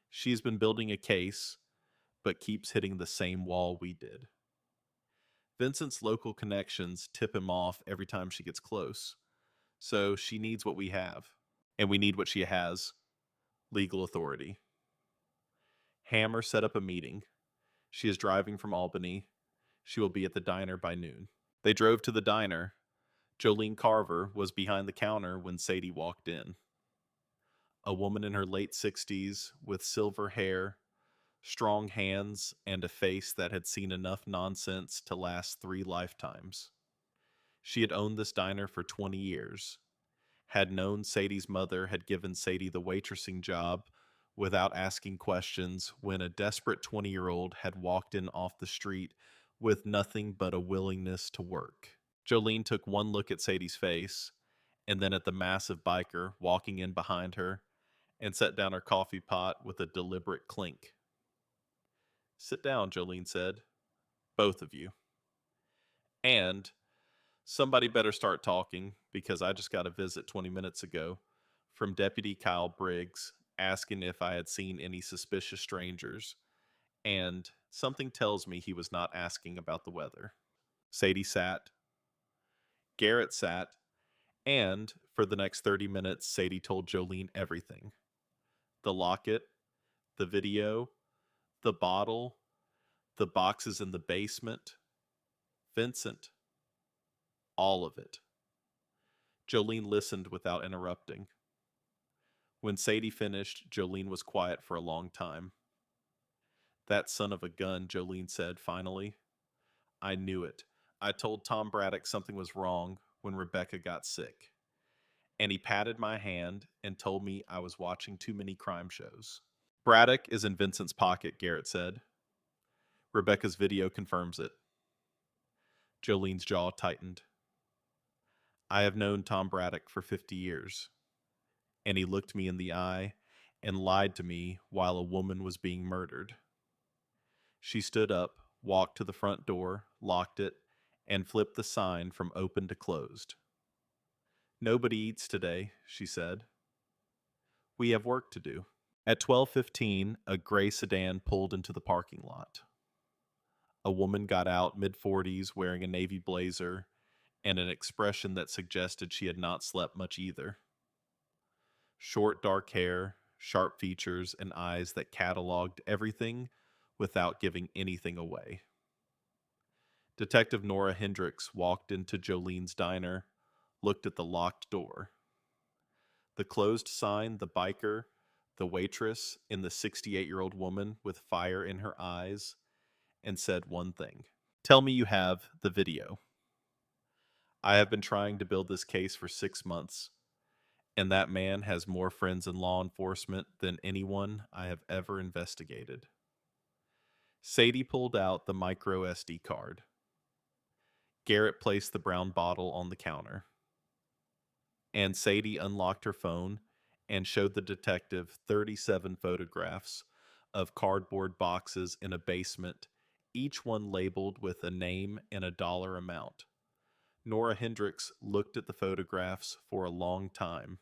She's been building a case, but keeps hitting the same wall we did. Vincent's local connections tip him off every time she gets close, so she needs what we have, and we need what she has: legal authority. Hammer set up a meeting. She is driving from Albany. She will be at the diner by noon. They drove to the diner. Jolene Carver was behind the counter when Sadie walked in. A woman in her late 60s with silver hair, strong hands, and a face that had seen enough nonsense to last 3 lifetimes. She had owned this diner for 20 years, had known Sadie's mother had given Sadie the waitressing job without asking questions when a desperate 20-year-old had walked in off the street with nothing but a willingness to work. Jolene took one look at Sadie's face and then at the massive biker walking in behind her and set down her coffee pot with a deliberate clink. Sit down, Jolene said. Both of you. And somebody better start talking because I just got a visit 20 minutes ago from Deputy Kyle Briggs asking if I had seen any suspicious strangers, and something tells me he was not asking about the weather. Sadie sat. Garrett sat. And for the next 30 minutes, Sadie told Jolene everything: the locket, the video, the bottle, the boxes in the basement, Vincent, all of it. Jolene listened without interrupting. When Sadie finished, Jolene was quiet for a long time. That son of a gun, Jolene said finally. I knew it. I told Tom Braddock something was wrong when Rebecca got sick. And he patted my hand and told me I was watching too many crime shows. Braddock is in Vincent's pocket, Garrett said. Rebecca's video confirms it. Jolene's jaw tightened. I have known Tom Braddock for 50 years. And he looked me in the eye and lied to me while a woman was being murdered. She stood up, walked to the front door, locked it, and flipped the sign from open to closed. Nobody eats today, she said. We have work to do. At 12:15, a gray sedan pulled into the parking lot. A woman got out, mid-40s, wearing a navy blazer and an expression that suggested she had not slept much either. Short, dark hair, sharp features, and eyes that cataloged everything without giving anything away. Detective Nora Hendricks walked into Jolene's diner, looked at the locked door. The closed sign, the biker, the waitress, and the 68-year-old woman with fire in her eyes, and said one thing. Tell me you have the video. I have been trying to build this case for 6 months, and that man has more friends in law enforcement than anyone I have ever investigated. Sadie pulled out the micro SD card. Garrett placed the brown bottle on the counter. And Sadie unlocked her phone and showed the detective 37 photographs of cardboard boxes in a basement, each one labeled with a name and a dollar amount. Nora Hendricks looked at the photographs for a long time.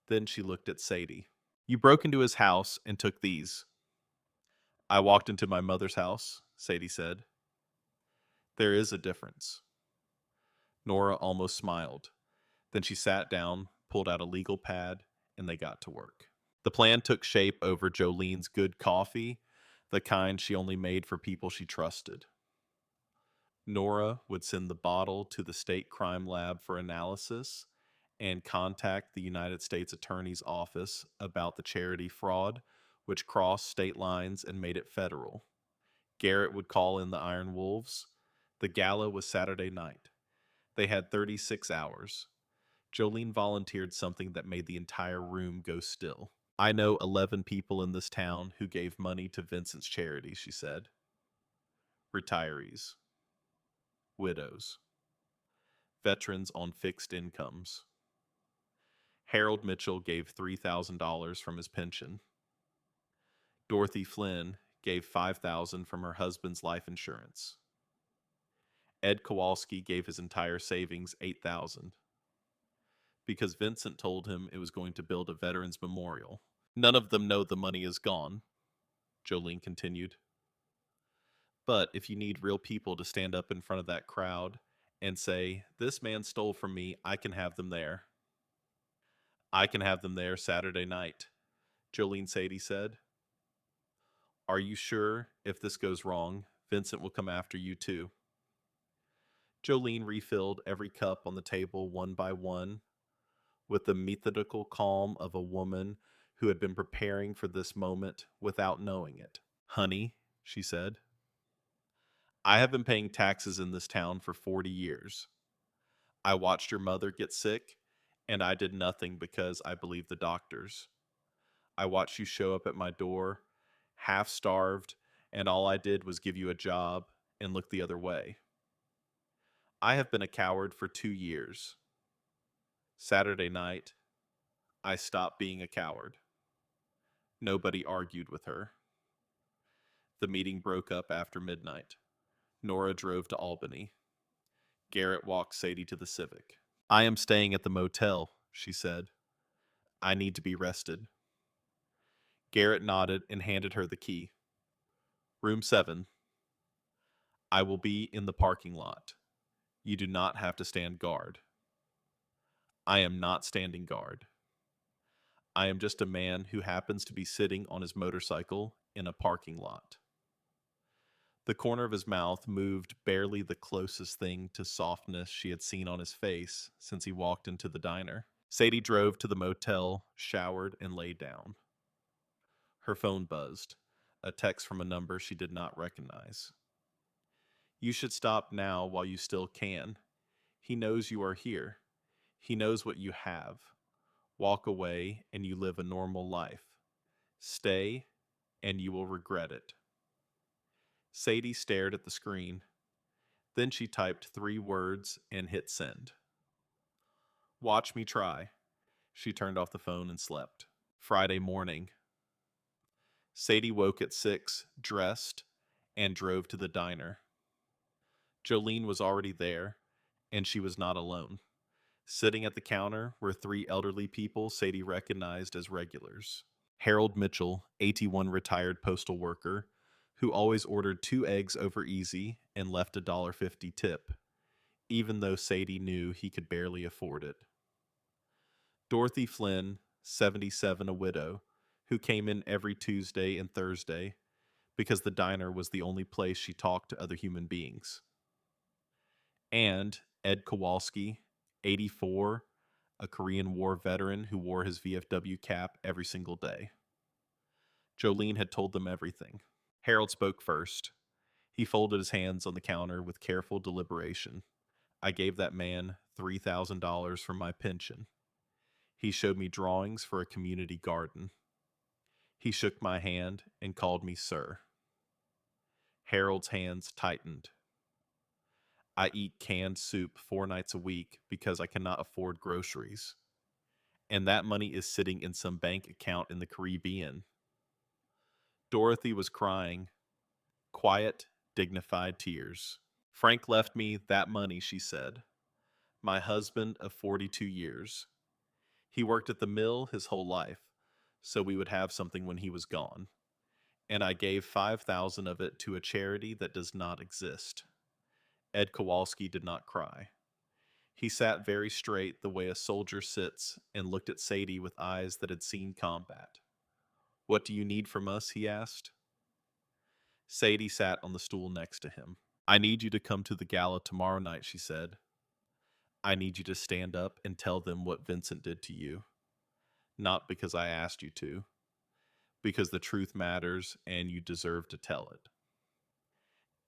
Then she looked at Sadie. You broke into his house and took these. I walked into my mother's house, Sadie said. There is a difference. Nora almost smiled. Then she sat down, pulled out a legal pad, and they got to work. The plan took shape over Jolene's good coffee, the kind she only made for people she trusted. Nora would send the bottle to the state crime lab for analysis and contact the United States Attorney's Office about the charity fraud, which crossed state lines and made it federal. Garrett would call in the Iron Wolves. The gala was Saturday night. They had 36 hours. Jolene volunteered something that made the entire room go still. I know 11 people in this town who gave money to Vincent's charity, she said. Retirees. widows, veterans on fixed incomes. Harold Mitchell gave $3,000 from his pension. Dorothy Flynn gave $5,000 from her husband's life insurance. Ed Kowalski gave his entire savings, $8,000, because Vincent told him it was going to build a veterans memorial. None of them know the money is gone, Jolene continued. But if you need real people to stand up in front of that crowd and say, "This man stole from me," I can have them there. I can have them there Saturday night, Jolene Sadie said. Are you sure if this goes wrong, Vincent will come after you too? Jolene refilled every cup on the table one by one with the methodical calm of a woman who had been preparing for this moment without knowing it. Honey, she said, I have been paying taxes in this town for 40 years. I watched your mother get sick, and I did nothing because I believed the doctors. I watched you show up at my door, half starved, and all I did was give you a job and look the other way. I have been a coward for 2 years. Saturday night, I stopped being a coward. Nobody argued with her. The meeting broke up after midnight. Nora drove to Albany. Garrett walked Sadie to the Civic. I am staying at the motel, she said. I need to be rested. Garrett nodded and handed her the key. Room 7. I will be in the parking lot. You do not have to stand guard. I am not standing guard. I am just a man who happens to be sitting on his motorcycle in a parking lot. The corner of his mouth moved barely the closest thing to softness she had seen on his face since he walked into the diner. Sadie drove to the motel, showered, and lay down. Her phone buzzed, a text from a number she did not recognize. You should stop now while you still can. He knows you are here. He knows what you have. Walk away and you live a normal life. Stay and you will regret it. Sadie stared at the screen. Then she typed 3 words and hit send. Watch me try. She turned off the phone and slept. Friday morning. Sadie woke at 6, dressed, and drove to the diner. Jolene was already there, and she was not alone. Sitting at the counter were 3 elderly people Sadie recognized as regulars. Harold Mitchell, 81 retired postal worker, who always ordered 2 eggs over easy and left a $1.50 tip, even though Sadie knew he could barely afford it. Dorothy Flynn, 77, a widow, who came in every Tuesday and Thursday because the diner was the only place she talked to other human beings. And Ed Kowalski, 84, a Korean War veteran who wore his VFW cap every single day. Jolene had told them everything. Harold spoke first. He folded his hands on the counter with careful deliberation. I gave that man $3,000 from my pension. He showed me drawings for a community garden. He shook my hand and called me sir. Harold's hands tightened. I eat canned soup 4 nights a week because I cannot afford groceries. And that money is sitting in some bank account in the Caribbean. Dorothy was crying. Quiet, dignified tears. Frank left me that money, she said. My husband of 42 years. He worked at the mill his whole life, so we would have something when he was gone. And I gave 5,000 of it to a charity that does not exist. Ed Kowalski did not cry. He sat very straight the way a soldier sits and looked at Sadie with eyes that had seen combat. What do you need from us? He asked. Sadie sat on the stool next to him. I need you to come to the gala tomorrow night, she said. I need you to stand up and tell them what Vincent did to you. Not because I asked you to, because the truth matters and you deserve to tell it.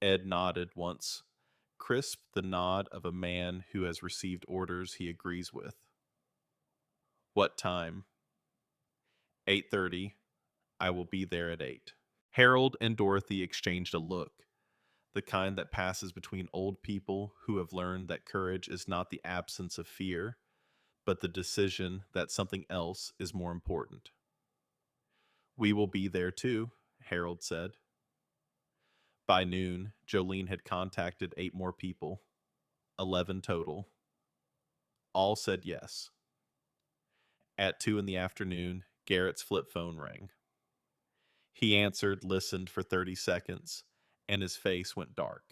Ed nodded once, crisp the nod of a man who has received orders he agrees with. What time? 8:30. I will be there at 8. Harold and Dorothy exchanged a look. the kind that passes between old people who have learned that courage is not the absence of fear, but the decision that something else is more important. We will be there too, Harold said. By noon, Jolene had contacted 8 more people, 11 total. All said yes. At 2 in the afternoon, Garrett's flip phone rang. He answered, listened for 30 seconds, and his face went dark.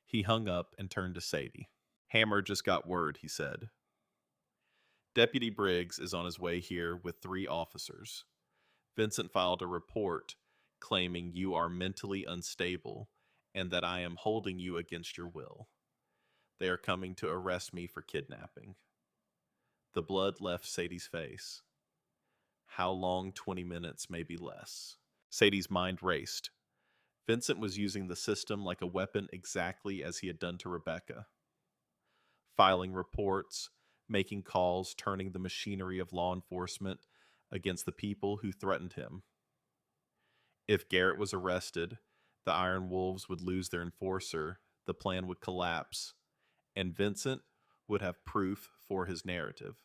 He hung up and turned to Sadie. Hammer just got word, he said. Deputy Briggs is on his way here with 3 officers. Vincent filed a report claiming you are mentally unstable and that I am holding you against your will. They are coming to arrest me for kidnapping. The blood left Sadie's face. How long? 20 minutes, maybe less. Sadie's mind raced. Vincent was using the system like a weapon exactly as he had done to Rebecca. Filing reports, making calls, turning the machinery of law enforcement against the people who threatened him. If Garrett was arrested, the Iron Wolves would lose their enforcer, the plan would collapse, and Vincent would have proof for his narrative.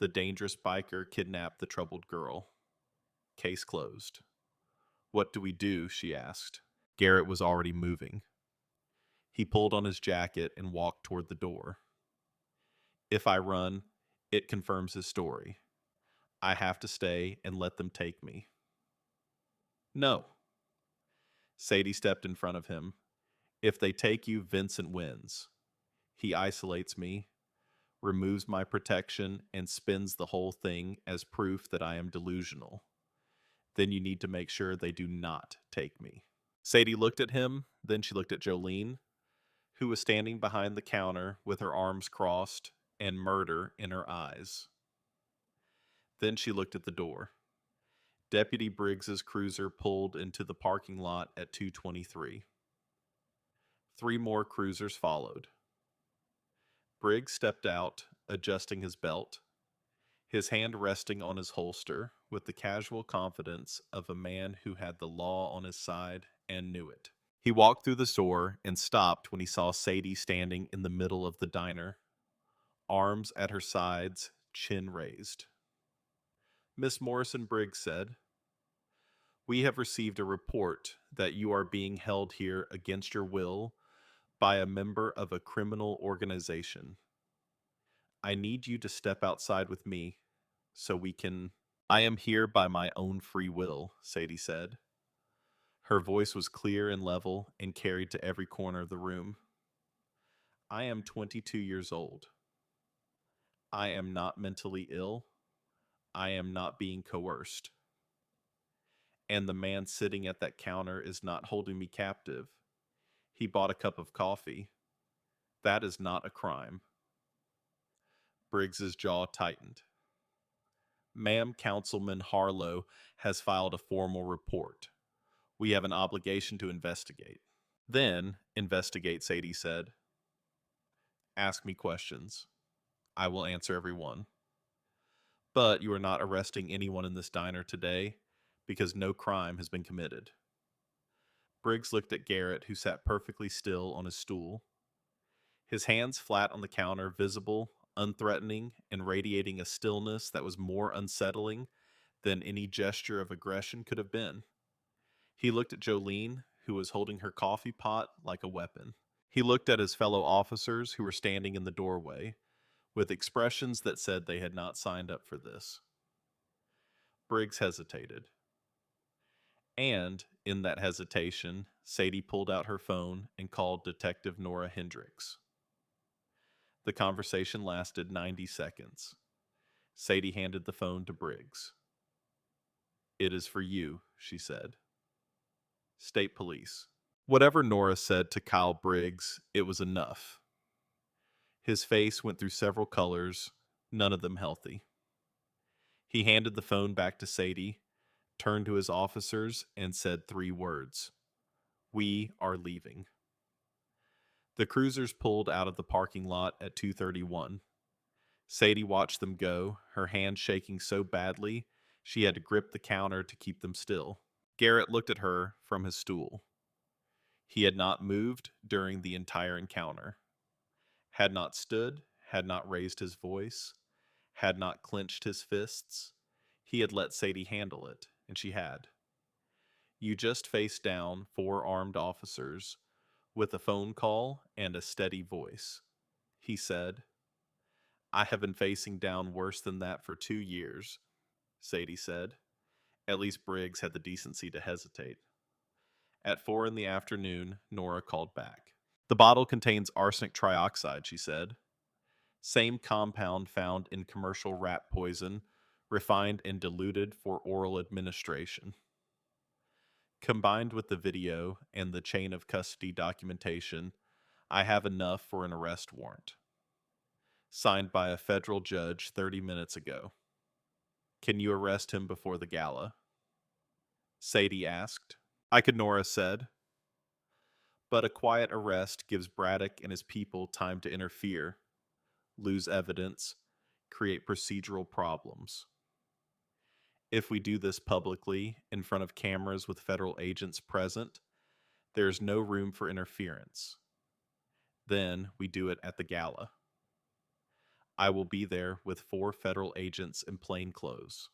The dangerous biker kidnapped the troubled girl. Case closed. What do we do? She asked. Garrett was already moving. He pulled on his jacket and walked toward the door. If I run, it confirms his story. I have to stay and let them take me. No. Sadie stepped in front of him. If they take you, Vincent wins. He isolates me, removes my protection, and spins the whole thing as proof that I am delusional. Then you need to make sure they do not take me. Sadie looked at him, then she looked at Jolene, who was standing behind the counter with her arms crossed and murder in her eyes. Then she looked at the door. Deputy Briggs's cruiser pulled into the parking lot at 2:23. 3 more cruisers followed. Briggs stepped out, adjusting his belt, his hand resting on his holster with the casual confidence of a man who had the law on his side and knew it. He walked through the store and stopped when he saw Sadie standing in the middle of the diner, arms at her sides, chin raised. Miss Morrison, Briggs said, "We have received a report that you are being held here against your will by a member of a criminal organization. I need you to step outside with me so we can—" "I am here by my own free will," Sadie said. Her voice was clear and level and carried to every corner of the room. "I am 22 years old. I am not mentally ill. I am not being coerced. And the man sitting at that counter is not holding me captive. He bought a cup of coffee. That is not a crime." Briggs's jaw tightened. "Ma'am, Councilman Harlow has filed a formal report. We have an obligation to investigate." "Then investigate," Sadie said. "Ask me questions. I will answer every one. But you are not arresting anyone in this diner today because no crime has been committed." Briggs looked at Garrett, who sat perfectly still on his stool, his hands flat on the counter, visible, unthreatening, and radiating a stillness that was more unsettling than any gesture of aggression could have been. He looked at Jolene, who was holding her coffee pot like a weapon. He looked at his fellow officers who were standing in the doorway, with expressions that said they had not signed up for this. Briggs hesitated. And, in that hesitation, Sadie pulled out her phone and called Detective Nora Hendricks. The conversation lasted 90 seconds. Sadie handed the phone to Briggs. "It is for you," she said. "State Police." Whatever Nora said to Kyle Briggs, it was enough. His face went through several colors, none of them healthy. He handed the phone back to Sadie, turned to his officers, and said 3 words. "We are leaving." The cruisers pulled out of the parking lot at 2:31. Sadie watched them go, her hand shaking so badly she had to grip the counter to keep them still. Garrett looked at her from his stool. He had not moved during the entire encounter, had not stood, had not raised his voice, had not clenched his fists. He had let Sadie handle it, and she had. You just faced down 4 armed officers with a phone call and a steady voice. He said, I have been facing down worse than that for 2 years, Sadie said. At least Briggs had the decency to hesitate. At 4 in the afternoon, Nora called back. The bottle contains arsenic trioxide, she said. Same compound found in commercial rat poison, refined and diluted for oral administration. Combined with the video and the chain of custody documentation, I have enough for an arrest warrant. Signed by a federal judge 30 minutes ago. Can you arrest him before the gala? Sadie asked. I could, Nora said. But a quiet arrest gives Braddock and his people time to interfere, lose evidence, create procedural problems. If we do this publicly, in front of cameras with federal agents present, there is no room for interference. Then we do it at the gala. I will be there with 4 federal agents in plain clothes.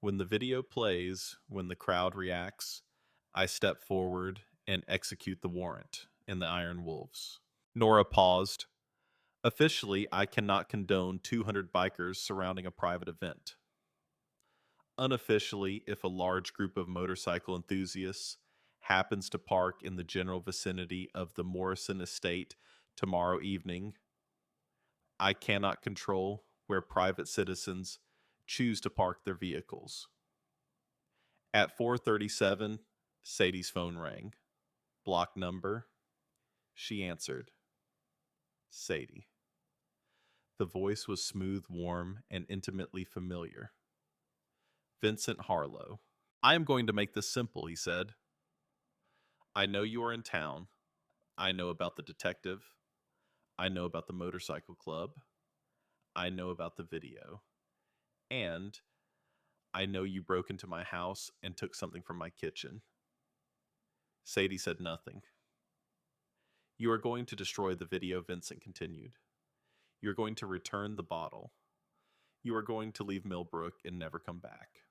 When the video plays, when the crowd reacts, I step forward and execute the warrant in the Iron Wolves. Nora paused. Officially, I cannot condone 200 bikers surrounding a private event. Unofficially, if a large group of motorcycle enthusiasts happens to park in the general vicinity of the Morrison estate tomorrow evening, I cannot control where private citizens choose to park their vehicles. At 4:37, Sadie's phone rang. Block number. She answered. Sadie. The voice was smooth, warm, and intimately familiar. Vincent Harlow. I am going to make this simple, he said. I know you are in town. I know about the detective. I know about the motorcycle club. I know about the video. And I know you broke into my house and took something from my kitchen. Sadie said nothing. You are going to destroy the video, Vincent continued. You are going to return the bottle. You are going to leave Millbrook and never come back.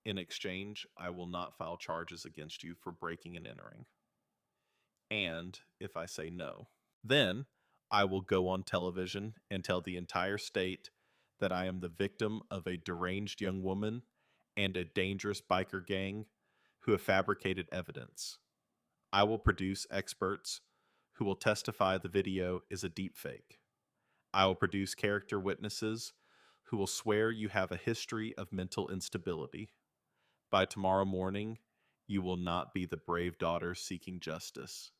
In exchange, I will not file charges against you for breaking and entering. And if I say no, then I will go on television and tell the entire state that I am the victim of a deranged young woman and a dangerous biker gang who have fabricated evidence. I will produce experts who will testify the video is a deepfake. I will produce character witnesses who will swear you have a history of mental instability. By tomorrow morning, you will not be the brave daughter seeking justice.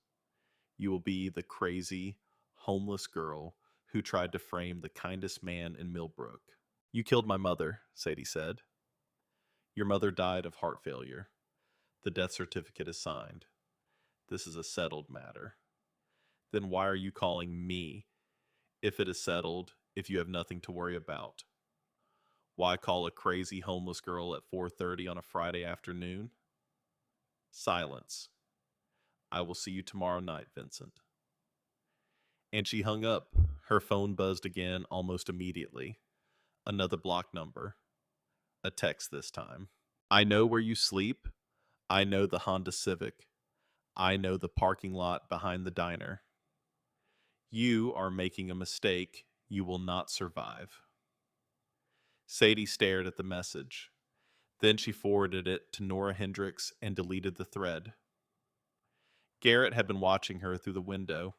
You will be the crazy, homeless girl who tried to frame the kindest man in Millbrook. You killed my mother, Sadie said. Your mother died of heart failure. The death certificate is signed. This is a settled matter. Then why are you calling me if it is settled, if you have nothing to worry about? Why call a crazy homeless girl at 4:30 on a Friday afternoon? Silence. I will see you tomorrow night, Vincent. And she hung up. Her phone buzzed again almost immediately. Another block number. A text this time. I know where you sleep. I know the Honda Civic. I know the parking lot behind the diner. You are making a mistake. You will not survive. Sadie stared at the message. Then she forwarded it to Nora Hendricks and deleted the thread. Garrett had been watching her through the window.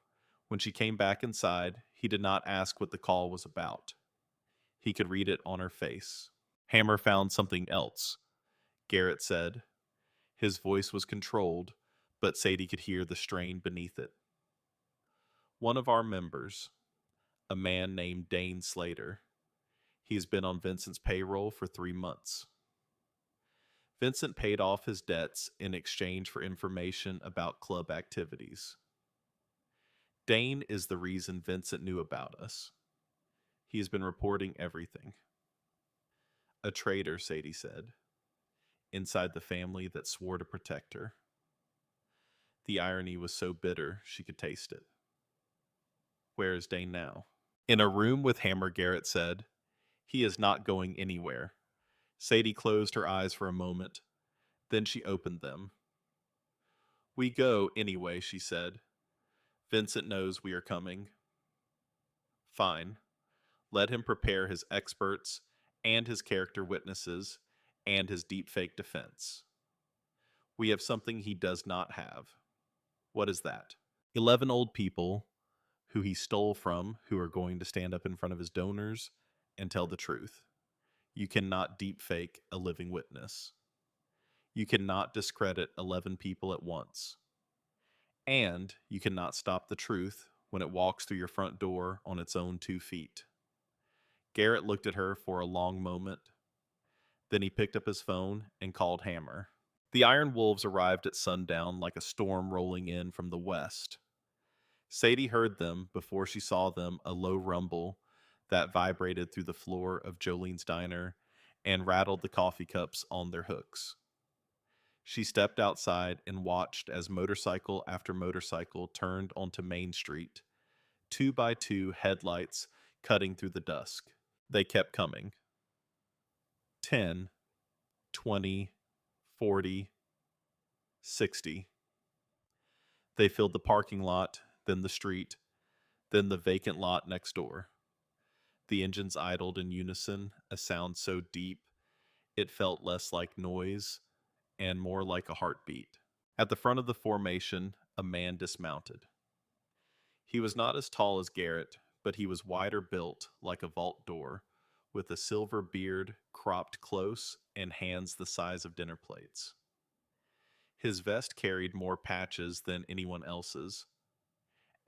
When she came back inside, he did not ask what the call was about. He could read it on her face. Hammer found something else, Garrett said. His voice was controlled, but Sadie could hear the strain beneath it. One of our members, a man named Dane Slater. He's been on Vincent's payroll for 3 months. Vincent paid off his debts in exchange for information about club activities. Dane is the reason Vincent knew about us. He has been reporting everything. A traitor, Sadie said, inside the family that swore to protect her. The irony was so bitter she could taste it. Where is Dane now? In a room with Hammer, Garrett said. He is not going anywhere. Sadie closed her eyes for a moment. Then she opened them. We go anyway, she said. Vincent knows we are coming. Fine. Let him prepare his experts and his character witnesses and his deepfake defense. We have something he does not have. What is that? 11 old people who he stole from who are going to stand up in front of his donors and tell the truth. You cannot deepfake a living witness. You cannot discredit 11 people at once. And you cannot stop the truth when it walks through your front door on its own 2 feet. Garrett looked at her for a long moment. Then he picked up his phone and called Hammer. The Iron Wolves arrived at sundown like a storm rolling in from the west. Sadie heard them before she saw them, a low rumble that vibrated through the floor of Jolene's diner and rattled the coffee cups on their hooks. She stepped outside and watched as motorcycle after motorcycle turned onto Main Street, 2 by 2 headlights cutting through the dusk. They kept coming. 10, 20, 40, 60. They filled the parking lot, then the street, then the vacant lot next door. The engines idled in unison, a sound so deep it felt less like noise and more like a heartbeat. At the front of the formation, a man dismounted. He was not as tall as Garrett, but he was wider built, like a vault door, with a silver beard cropped close and hands the size of dinner plates. His vest carried more patches than anyone else's,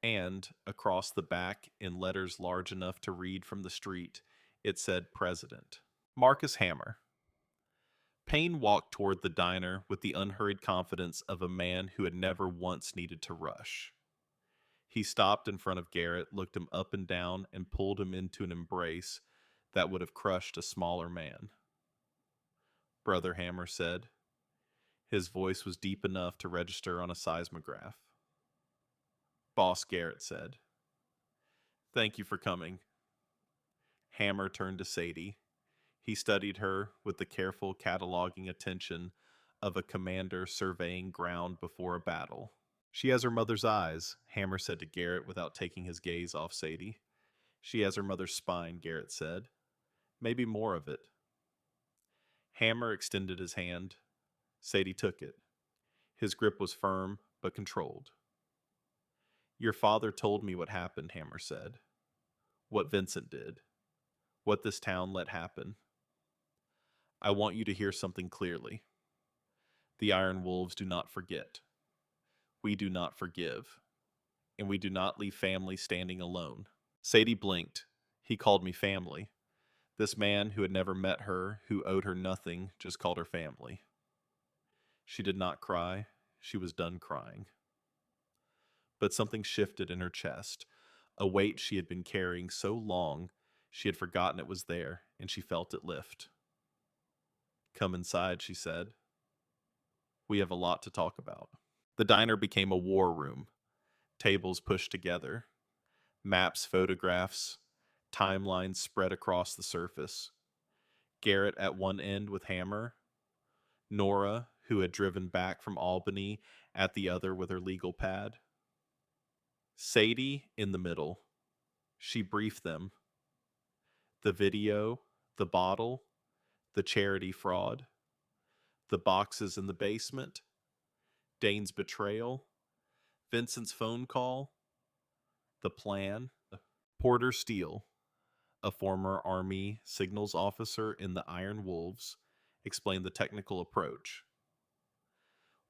and across the back, in letters large enough to read from the street, it said President. Marcus Hammer. Payne walked toward the diner with the unhurried confidence of a man who had never once needed to rush. He stopped in front of Garrett, looked him up and down, and pulled him into an embrace that would have crushed a smaller man. Brother Hammer said. His voice was deep enough to register on a seismograph. Boss Garrett said. Thank you for coming. Hammer turned to Sadie. He studied her with the careful cataloging attention of a commander surveying ground before a battle. She has her mother's eyes, Hammer said to Garrett without taking his gaze off Sadie. She has her mother's spine, Garrett said. Maybe more of it. Hammer extended his hand. Sadie took it. His grip was firm, but controlled. Your father told me what happened, Hammer said. What Vincent did. What this town let happen. I want you to hear something clearly. The Iron Wolves do not forget. We do not forgive. And we do not leave family standing alone. Sadie blinked. He called me family. This man who had never met her, who owed her nothing, just called her family. She did not cry. She was done crying. But something shifted in her chest, a weight she had been carrying so long she had forgotten it was there, and she felt it lift. Come inside, she said. We have a lot to talk about. The diner became a war room. Tables pushed together. Maps, photographs, timelines spread across the surface. Garrett at one end with Hammer. Nora, who had driven back from Albany, at the other with her legal pad. Sadie in the middle. She briefed them. The video, the bottle, the charity fraud, the boxes in the basement, Dane's betrayal, Vincent's phone call, the plan. Porter Steele, a former Army signals officer in the Iron Wolves, explained the technical approach.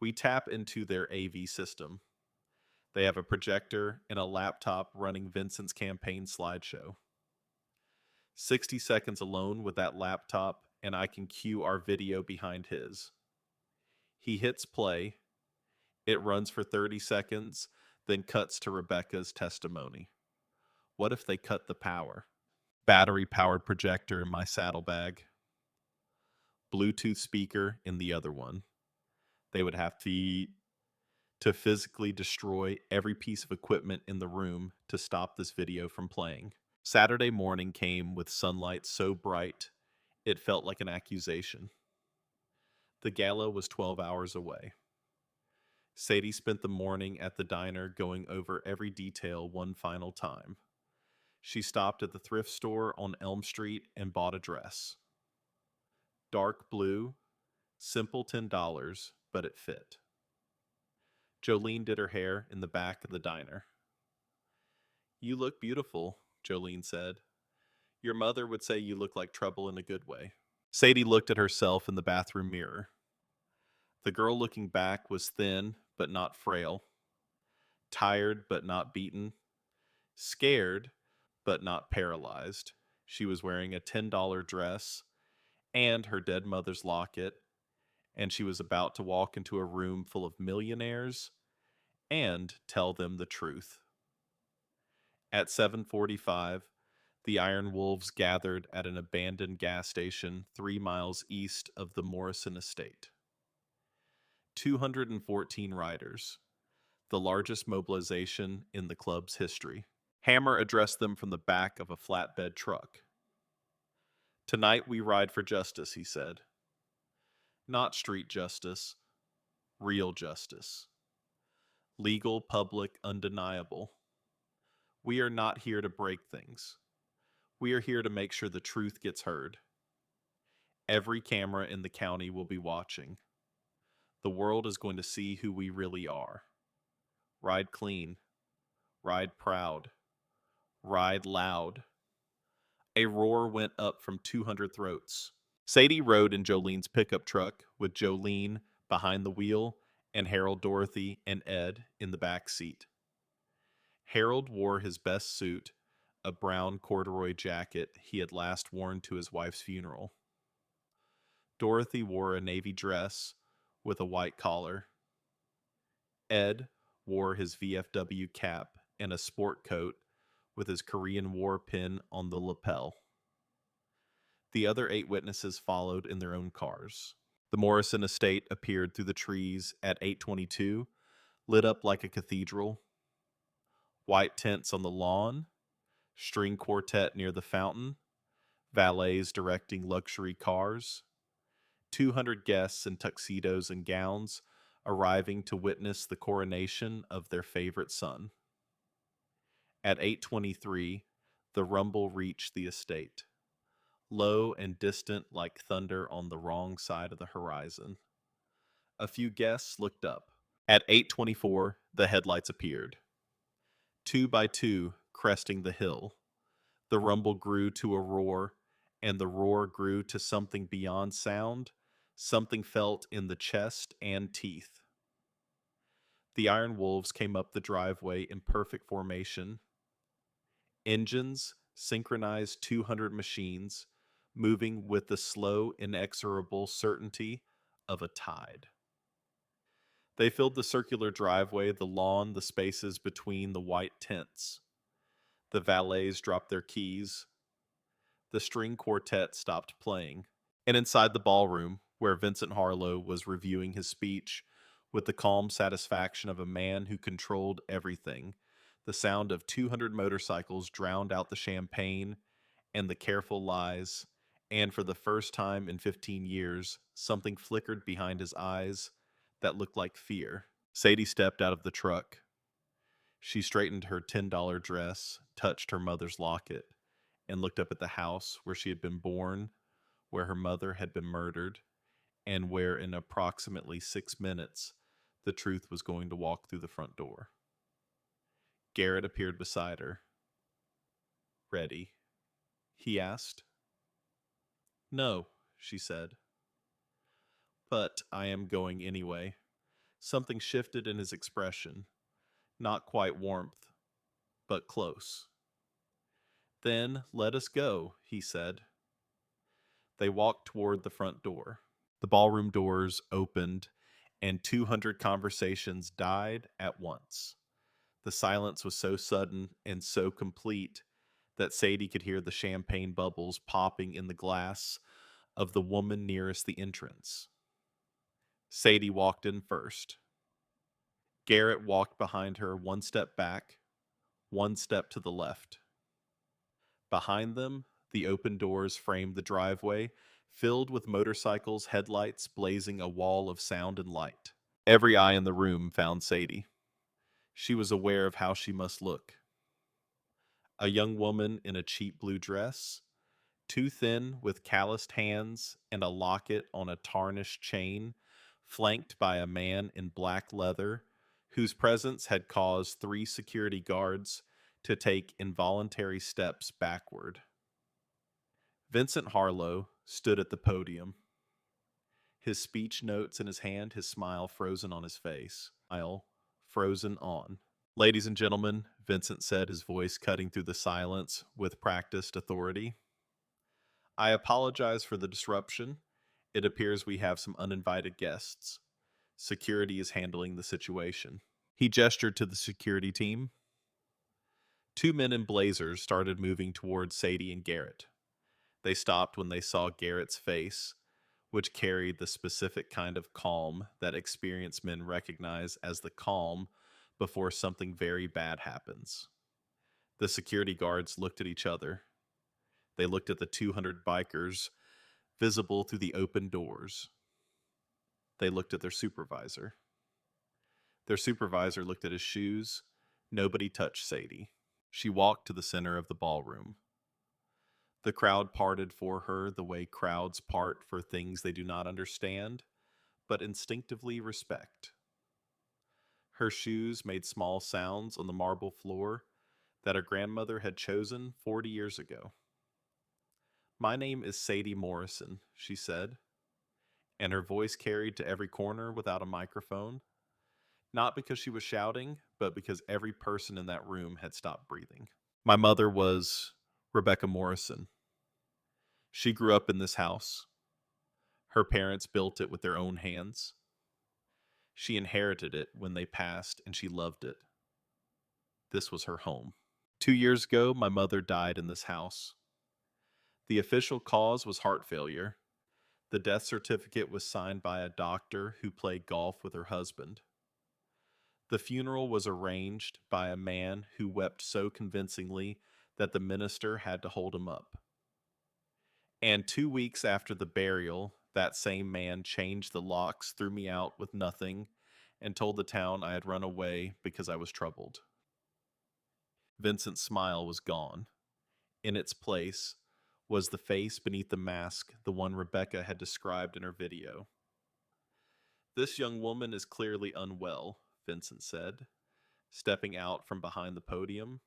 We tap into their AV system. They have a projector and a laptop running Vincent's campaign slideshow. 60 seconds alone with that laptop, and I can cue our video behind his. He hits play. It runs for 30 seconds, then cuts to Rebecca's testimony. What if they cut the power? Battery-powered projector in my saddlebag. Bluetooth speaker in the other one. They would have to to physically destroy every piece of equipment in the room to stop this video from playing. Saturday morning came with sunlight so bright it felt like an accusation. The gala was 12 hours away. Sadie spent the morning at the diner going over every detail one final time. She stopped at the thrift store on Elm Street and bought a dress. Dark blue, simple $10, but it fit. Jolene did her hair in the back of the diner. "You look beautiful," Jolene said. "Your mother would say you look like trouble in a good way." Sadie looked at herself in the bathroom mirror. The girl looking back was thin but not frail, tired but not beaten, scared but not paralyzed. She was wearing a $10 dress and her dead mother's locket, and she was about to walk into a room full of millionaires and tell them the truth. At 7:45, the Iron Wolves gathered at an abandoned gas station 3 miles east of the Morrison estate. 214 riders, the largest mobilization in the club's history. Hammer addressed them from the back of a flatbed truck. "Tonight we ride for justice," he said. "Not street justice, real justice. Legal, public, undeniable. We are not here to break things. We are here to make sure the truth gets heard. Every camera in the county will be watching. The world is going to see who we really are. Ride clean. Ride proud. Ride loud." A roar went up from 200 throats. Sadie rode in Jolene's pickup truck with Jolene behind the wheel and Harold, Dorothy, and Ed in the back seat. Harold wore his best suit, a brown corduroy jacket he had last worn to his wife's funeral. Dorothy wore a navy dress with a white collar. Ed wore his VFW cap and a sport coat with his Korean War pin on the lapel. The other 8 witnesses followed in their own cars. The Morrison estate appeared through the trees at 8:22, lit up like a cathedral. White tents on the lawn, string quartet near the fountain, valets directing luxury cars, 200 guests in tuxedos and gowns arriving to witness the coronation of their favorite son. At 8:23, the rumble reached the estate, low and distant like thunder on the wrong side of the horizon. A few guests looked up. At 8:24, the headlights appeared. 2 by 2, cresting the hill. The rumble grew to a roar, and the roar grew to something beyond sound, something felt in the chest and teeth. The Iron Wolves came up the driveway in perfect formation. Engines, synchronized 200 machines, moving with the slow, inexorable certainty of a tide. They filled the circular driveway, the lawn, the spaces between the white tents. The valets dropped their keys. The string quartet stopped playing. And inside the ballroom, where Vincent Harlow was reviewing his speech with the calm satisfaction of a man who controlled everything, the sound of 200 motorcycles drowned out the champagne and the careful lies, and for the first time in 15 years, something flickered behind his eyes that looked like fear. Sadie stepped out of the truck. She straightened her $10 dress, touched her mother's locket, and looked up at the house where she had been born, where her mother had been murdered, and where in approximately 6 minutes the truth was going to walk through the front door. Garrett appeared beside her. "Ready?" he asked. "No," she said. "But I am going anyway." Something shifted in his expression. Not quite warmth, but close. "Then let us go," he said. They walked toward the front door. The ballroom doors opened, and 200 conversations died at once. The silence was so sudden and so complete that Sadie could hear the champagne bubbles popping in the glass of the woman nearest the entrance. Sadie walked in first. Garrett walked behind her, one step back, one step to the left. Behind them, the open doors framed the driveway, filled with motorcycles' headlights blazing a wall of sound and light. Every eye in the room found Sadie. She was aware of how she must look. A young woman in a cheap blue dress, too thin with calloused hands and a locket on a tarnished chain, flanked by a man in black leather whose presence had caused 3 security guards to take involuntary steps backward. Vincent Harlow stood at the podium, his speech notes in his hand, his smile frozen on his face. Smile frozen on. Ladies and gentlemen, Vincent said, his voice cutting through the silence with practiced authority. I apologize for the disruption. It appears we have some uninvited guests. Security is handling the situation. He gestured to the security team. 2 men in blazers started moving towards Sadie and Garrett. They stopped when they saw Garrett's face, which carried the specific kind of calm that experienced men recognize as the calm before something very bad happens. The security guards looked at each other. They looked at the 200 bikers visible through the open doors. They looked at their supervisor. Their supervisor looked at his shoes. Nobody touched Sadie. She walked to the center of the ballroom. The crowd parted for her the way crowds part for things they do not understand, but instinctively respect. Her shoes made small sounds on the marble floor that her grandmother had chosen 40 years ago. My name is Sadie Morrison, she said, and her voice carried to every corner without a microphone, not because she was shouting, but because every person in that room had stopped breathing. My mother was Rebecca Morrison. She grew up in this house. Her parents built it with their own hands. She inherited it when they passed, and she loved it. This was her home. 2 years ago, my mother died in this house. The official cause was heart failure. The death certificate was signed by a doctor who played golf with her husband. The funeral was arranged by a man who wept so convincingly that the minister had to hold him up. And 2 weeks after the burial, that same man changed the locks, threw me out with nothing, and told the town I had run away because I was troubled. Vincent's smile was gone. In its place was the face beneath the mask, the one Rebecca had described in her video. This young woman is clearly unwell, Vincent said, stepping out from behind the podium.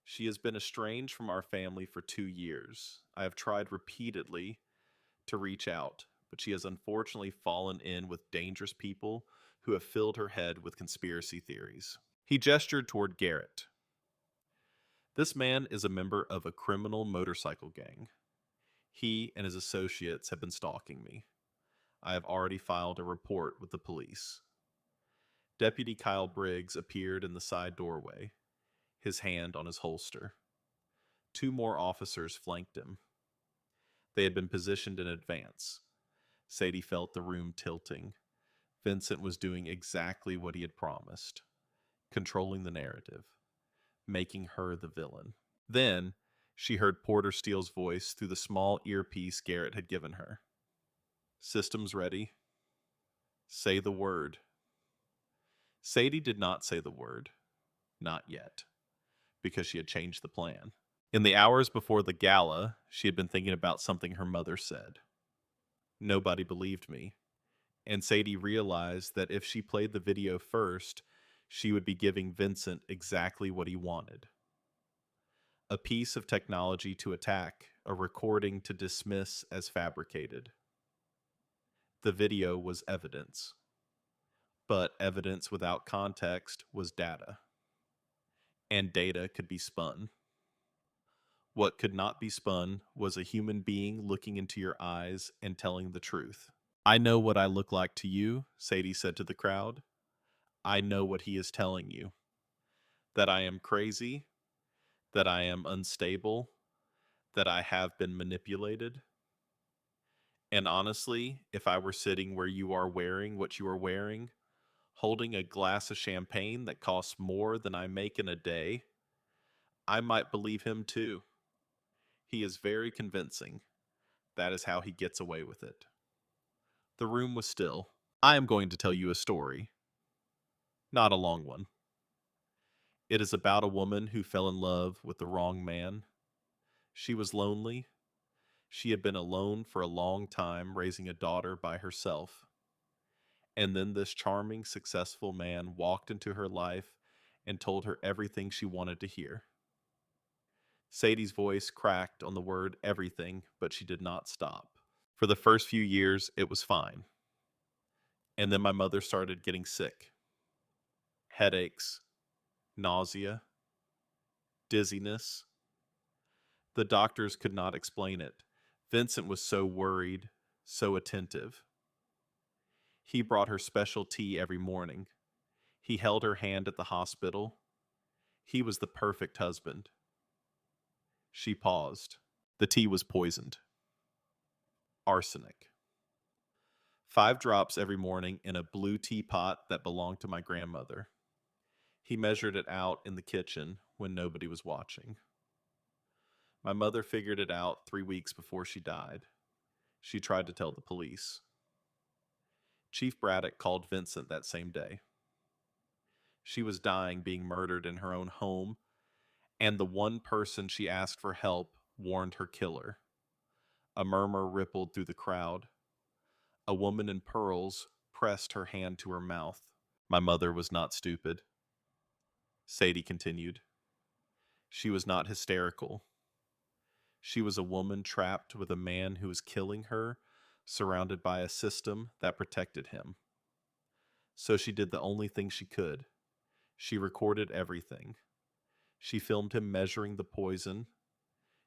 She has been estranged from our family for 2 years. I have tried repeatedly to reach out, but she has unfortunately fallen in with dangerous people who have filled her head with conspiracy theories. He gestured toward Garrett. This man is a member of a criminal motorcycle gang. He and his associates have been stalking me. I have already filed a report with the police. Deputy Kyle Briggs appeared in the side doorway, his hand on his holster. 2 more officers flanked him. They had been positioned in advance. Sadie felt the room tilting. Vincent was doing exactly what he had promised, controlling the narrative, making her the villain. Then she heard Porter Steele's voice through the small earpiece Garrett had given her. Systems ready. Say the word. Sadie did not say the word. Not yet, because she had changed the plan. In the hours before the gala, she had been thinking about something her mother said. Nobody believed me, and Sadie realized that if she played the video first, she would be giving Vincent exactly what he wanted. A piece of technology to attack, a recording to dismiss as fabricated. The video was evidence, but evidence without context was data, and data could be spun. What could not be spun was a human being looking into your eyes and telling the truth. I know what I look like to you, Sadie said to the crowd. I know what he is telling you. That I am crazy, that I am unstable, that I have been manipulated. And honestly, if I were sitting where you are wearing what you are wearing, holding a glass of champagne that costs more than I make in a day, I might believe him too. He is very convincing. That is how he gets away with it. The room was still. I am going to tell you a story, not a long one. It is about a woman who fell in love with the wrong man. She was lonely. She had been alone for a long time, raising a daughter by herself. And then this charming, successful man walked into her life and told her everything she wanted to hear. Sadie's voice cracked on the word everything, but she did not stop. For the first few years, it was fine. And then my mother started getting sick. Headaches, nausea, dizziness. The doctors could not explain it. Vincent was so worried, so attentive. He brought her special tea every morning. He held her hand at the hospital. He was the perfect husband. She paused. The tea was poisoned. Arsenic. 5 drops every morning in a blue teapot that belonged to my grandmother. He measured it out in the kitchen when nobody was watching. My mother figured it out 3 weeks before she died. She tried to tell the police. Chief Braddock called Vincent that same day. She was dying, being murdered in her own home, and the one person she asked for help warned her killer. A murmur rippled through the crowd. A woman in pearls pressed her hand to her mouth. My mother was not stupid. Sadie continued. She was not hysterical. She was a woman trapped with a man who was killing her, surrounded by a system that protected him. So she did the only thing she could. She recorded everything. She filmed him measuring the poison.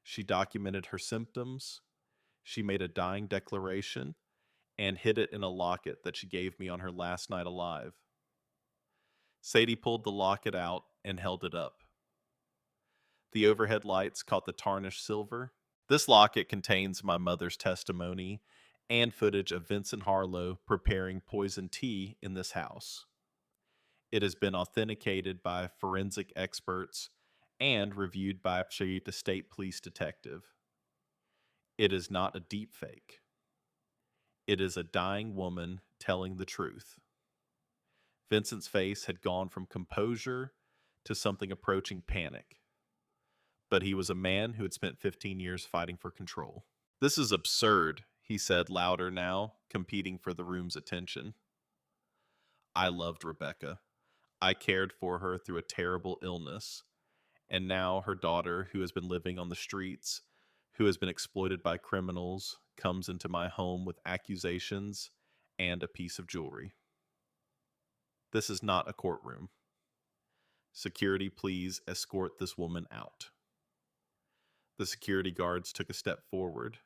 She documented her symptoms. She made a dying declaration and hid it in a locket that she gave me on her last night alive. Sadie pulled the locket out and held it up. The overhead lights caught the tarnished silver. This locket contains my mother's testimony and footage of Vincent Harlow preparing poison tea in this house. It has been authenticated by forensic experts and reviewed by a state police detective. It is not a deep fake. It is a dying woman telling the truth. Vincent's face had gone from composure to something approaching panic. But he was a man who had spent 15 years fighting for control. This is absurd, he said louder now, competing for the room's attention. I loved Rebecca. I cared for her through a terrible illness. And now her daughter, who has been living on the streets, who has been exploited by criminals, comes into my home with accusations and a piece of jewelry. This is not a courtroom. Security, please escort this woman out. The security guards took a step forward.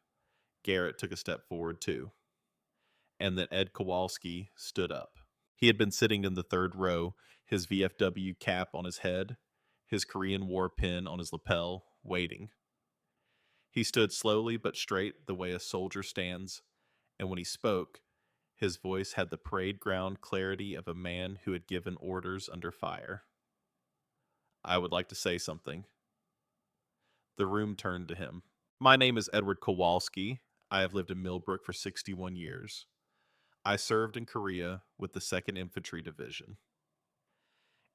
Garrett took a step forward too. And then Ed Kowalski stood up. He had been sitting in the third row, his VFW cap on his head, his Korean War pin on his lapel, waiting. He stood slowly but straight the way a soldier stands, and when he spoke, his voice had the parade ground clarity of a man who had given orders under fire. I would like to say something. The room turned to him. My name is Edward Kowalski. I have lived in Millbrook for 61 years. I served in Korea with the 2nd Infantry Division.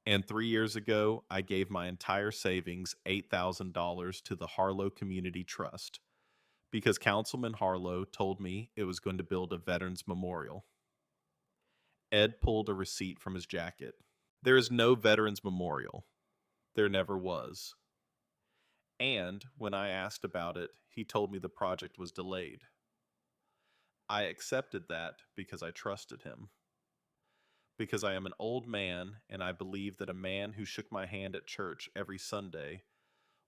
And 3 years ago, I gave my entire savings, $8,000, to the Harlow Community Trust because Councilman Harlow told me it was going to build a veterans memorial. Ed pulled a receipt from his jacket. There is no veterans memorial. There never was. And when I asked about it, he told me the project was delayed. I accepted that because I trusted him. Because I am an old man and I believe that a man who shook my hand at church every Sunday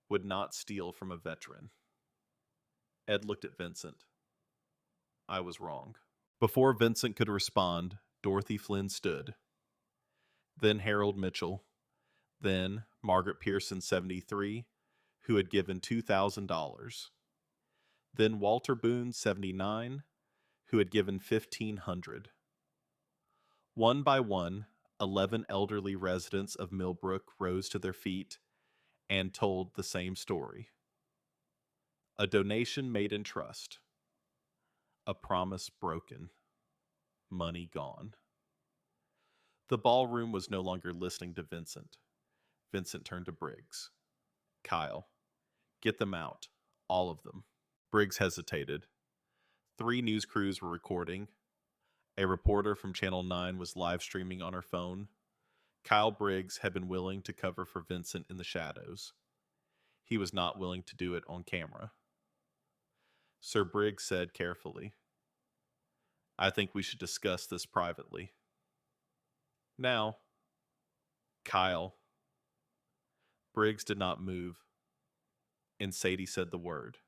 would not steal from a veteran. Ed looked at Vincent. I was wrong. Before Vincent could respond, Dorothy Flynn stood. Then Harold Mitchell. Then Margaret Pearson, 73, who had given $2,000. Then Walter Boone, 79, who had given $1,500. One by one, 11 elderly residents of Millbrook rose to their feet and told the same story. A donation made in trust, a promise broken, money gone. The ballroom was no longer listening to Vincent. Vincent turned to Briggs. Kyle, get them out. All of them. Briggs hesitated. 3 news crews were recording. A reporter from Channel 9 was live streaming on her phone. Kyle Briggs had been willing to cover for Vincent in the shadows. He was not willing to do it on camera. Sir Briggs said carefully, I think we should discuss this privately. Now, Kyle. Briggs did not move, and Sadie said the word.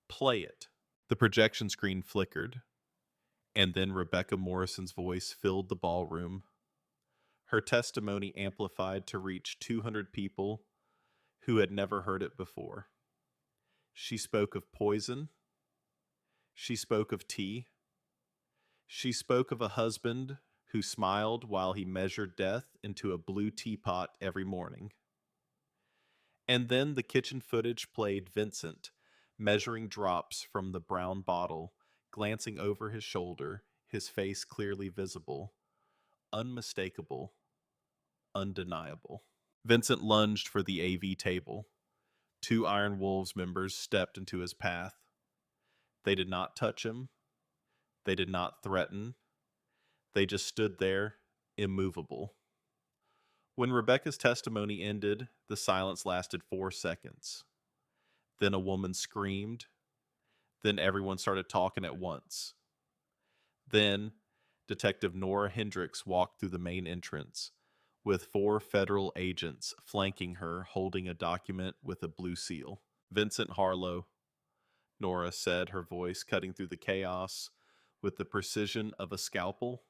Play it. The projection screen flickered, and then Rebecca Morrison's voice filled the ballroom. Her testimony amplified to reach 200 people who had never heard it before. She spoke of poison. She spoke of tea. She spoke of a husband who smiled while he measured death into a blue teapot every morning. And then the kitchen footage played Vincent, measuring drops from the brown bottle, glancing over his shoulder, his face clearly visible, unmistakable, undeniable. Vincent lunged for the AV table. 2 Iron Wolves members stepped into his path. They did not touch him. They did not threaten. They just stood there, immovable. When Rebecca's testimony ended, the silence lasted 4 seconds. Then a woman screamed. Then everyone started talking at once. Then Detective Nora Hendricks walked through the main entrance, with 4 federal agents flanking her holding a document with a blue seal. Vincent Harlow, Nora said, her voice cutting through the chaos with the precision of a scalpel.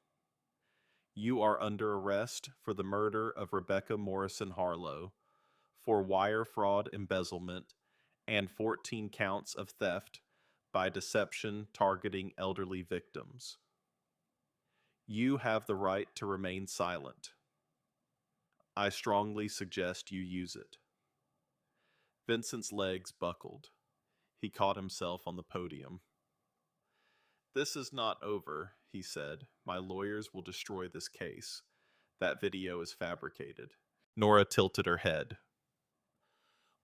You are under arrest for the murder of Rebecca Morrison Harlow, for wire fraud, embezzlement, and 14 counts of theft by deception targeting elderly victims. You have the right to remain silent. I strongly suggest you use it. Vincent's legs buckled. He caught himself on the podium. This is not over, he said. My lawyers will destroy this case. That video is fabricated. Nora tilted her head.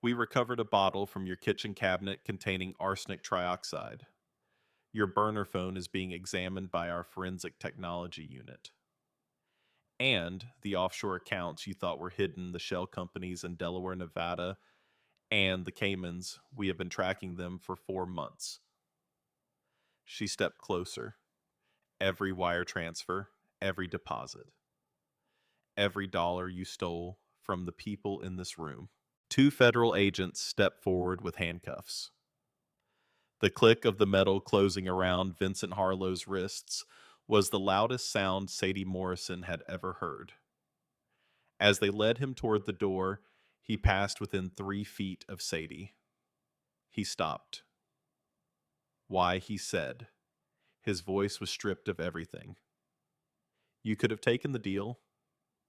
We recovered a bottle from your kitchen cabinet containing arsenic trioxide. Your burner phone is being examined by our forensic technology unit. And the offshore accounts you thought were hidden, the shell companies in Delaware, Nevada, and the Caymans, we have been tracking them for 4 months. She stepped closer. Every wire transfer, every deposit, every dollar you stole from the people in this room. 2 federal agents stepped forward with handcuffs. The click of the metal closing around Vincent Harlow's wrists was the loudest sound Sadie Morrison had ever heard. As they led him toward the door, he passed within 3 feet of Sadie. He stopped. Why, he said. His voice was stripped of everything. You could have taken the deal.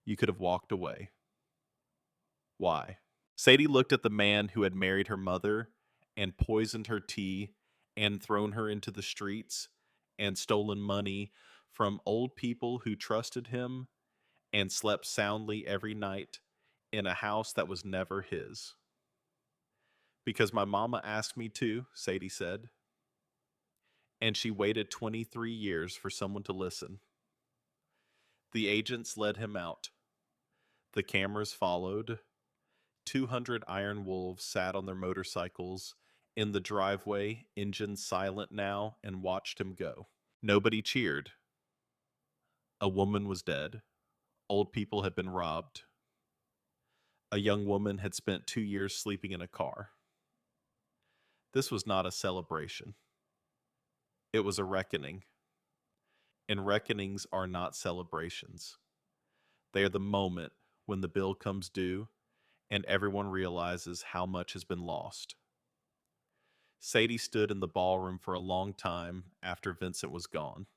You could have walked away. Why? Sadie looked at the man who had married her mother and poisoned her tea and thrown her into the streets and stolen money from old people who trusted him and slept soundly every night in a house that was never his. Because my mama asked me to, Sadie said. And she waited 23 years for someone to listen. The agents led him out. The cameras followed. 200 Iron Wolves sat on their motorcycles in the driveway, engines silent now, and watched him go. Nobody cheered. A woman was dead. Old people had been robbed. A young woman had spent 2 years sleeping in a car. This was not a celebration. It was a reckoning. And reckonings are not celebrations. They are the moment when the bill comes due and everyone realizes how much has been lost. Sadie stood in the ballroom for a long time after Vincent was gone.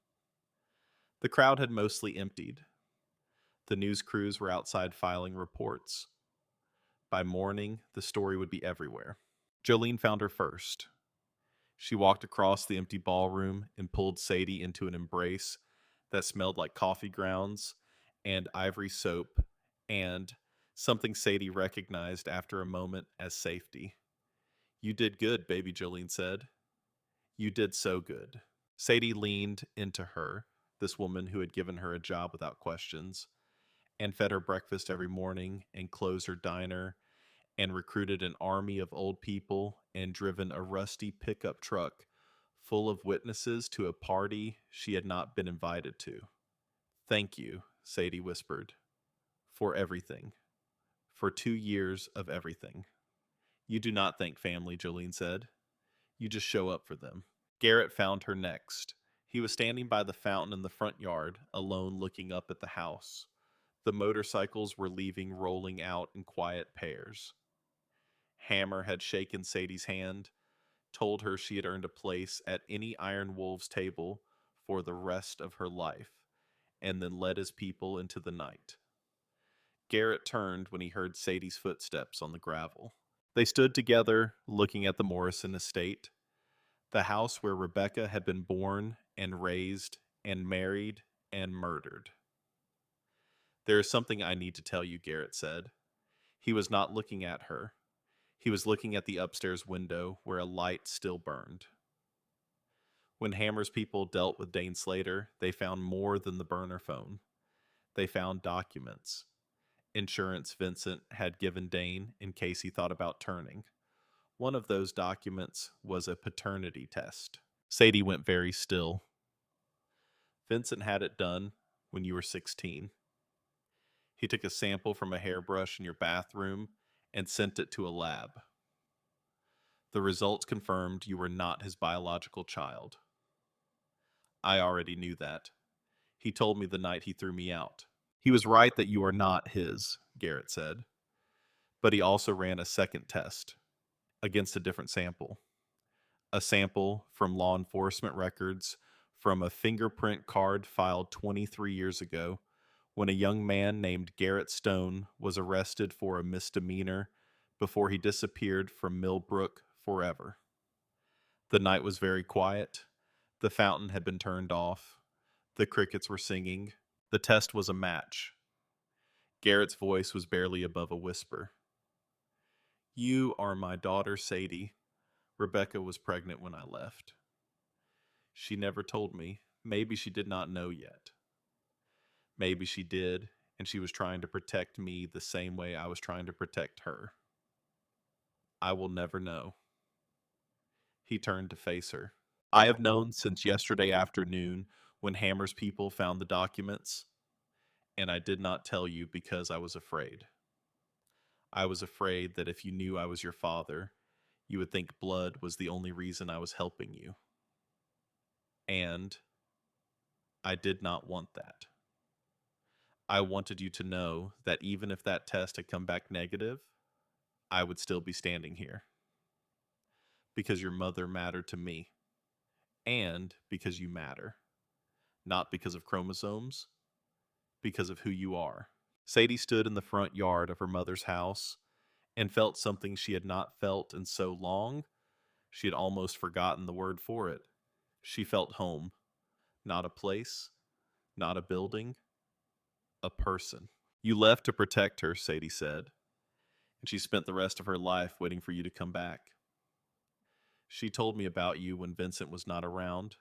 The crowd had mostly emptied. The news crews were outside filing reports. By morning, the story would be everywhere. Jolene found her first. She walked across the empty ballroom and pulled Sadie into an embrace that smelled like coffee grounds and ivory soap and something Sadie recognized after a moment as safety. "You did good," baby Jolene said. "You did so good." Sadie leaned into her, this woman who had given her a job without questions, and fed her breakfast every morning and closed her diner and recruited an army of old people and driven a rusty pickup truck full of witnesses to a party she had not been invited to. "Thank you," Sadie whispered, "for everything. For 2 years of everything." "You do not thank family," Jolene said. "You just show up for them." Garrett found her next. He was standing by the fountain in the front yard, alone looking up at the house. The motorcycles were leaving, rolling out in quiet pairs. Hammer had shaken Sadie's hand, told her she had earned a place at any Iron Wolves table for the rest of her life, and then led his people into the night. Garrett turned when he heard Sadie's footsteps on the gravel. They stood together, looking at the Morrison estate, the house where Rebecca had been born and raised and married and murdered. "There is something I need to tell you," Garrett said. He was not looking at her. He was looking at the upstairs window where a light still burned. When Hammer's people dealt with Dane Slater, they found more than the burner phone. They found documents. Insurance Vincent had given Dane in case he thought about turning. One of those documents was a paternity test. Sadie went very still. "Vincent had it done when you were 16. He took a sample from a hairbrush in your bathroom and sent it to a lab. The results confirmed you were not his biological child. I already knew that. He told me the night he threw me out." "He was right that you are not his," Garrett said. "But he also ran a second test against a different sample. A sample from law enforcement records from a fingerprint card filed 23 years ago when a young man named Garrett Stone was arrested for a misdemeanor before he disappeared from Millbrook forever. The night was very quiet. The fountain had been turned off. The crickets were singing. The test was a match." Garrett's voice was barely above a whisper. "You are my daughter, Sadie. Rebecca was pregnant when I left. She never told me. Maybe she did not know yet. Maybe she did, and she was trying to protect me the same way I was trying to protect her. I will never know." He turned to face her. "I have known since yesterday afternoon when Hammer's people found the documents, and I did not tell you because I was afraid. I was afraid that if you knew I was your father, you would think blood was the only reason I was helping you. And I did not want that. I wanted you to know that even if that test had come back negative, I would still be standing here. Because your mother mattered to me. And because you matter. Not because of chromosomes, because of who you are." Sadie stood in the front yard of her mother's house and felt something she had not felt in so long, she had almost forgotten the word for it. She felt home. Not a place, not a building, a person. "You left to protect her," Sadie said, "and she spent the rest of her life waiting for you to come back. She told me about you when Vincent was not around.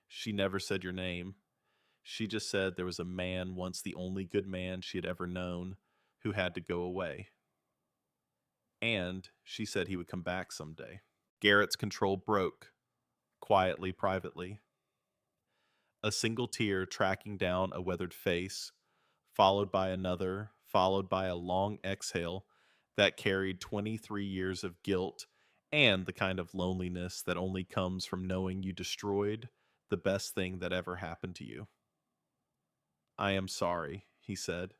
She never said your name. She just said there was a man, once the only good man she had ever known, who had to go away. And she said he would come back someday." Garrett's control broke, quietly, privately. A single tear tracking down a weathered face, followed by another, followed by a long exhale that carried 23 years of guilt and the kind of loneliness that only comes from knowing you destroyed the best thing that ever happened to you. "I am sorry," he said.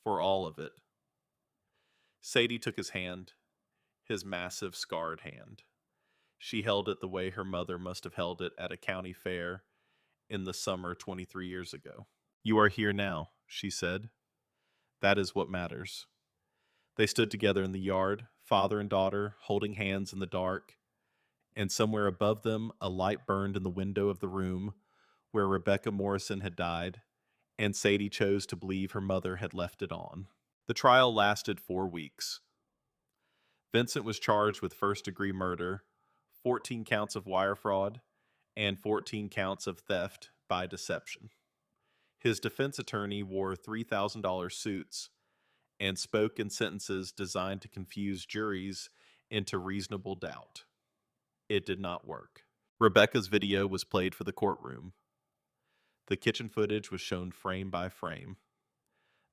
"For all of it." Sadie took his hand, his massive, scarred hand. She held it the way her mother must have held it at a county fair in the summer 23 years ago. "You are here now," she said. That is what matters. They stood together in the yard, father and daughter, holding hands in the dark, and somewhere above them a light burned in the window of the room where Rebecca Morrison had died, and Sadie chose to believe her mother had left it on. The trial lasted 4 weeks. Vincent was charged with first-degree murder, 14 counts of wire fraud, and 14 counts of theft by deception. His defense attorney wore $3,000 suits and spoke in sentences designed to confuse juries into reasonable doubt. It did not work. Rebecca's video was played for the courtroom. The kitchen footage was shown frame by frame.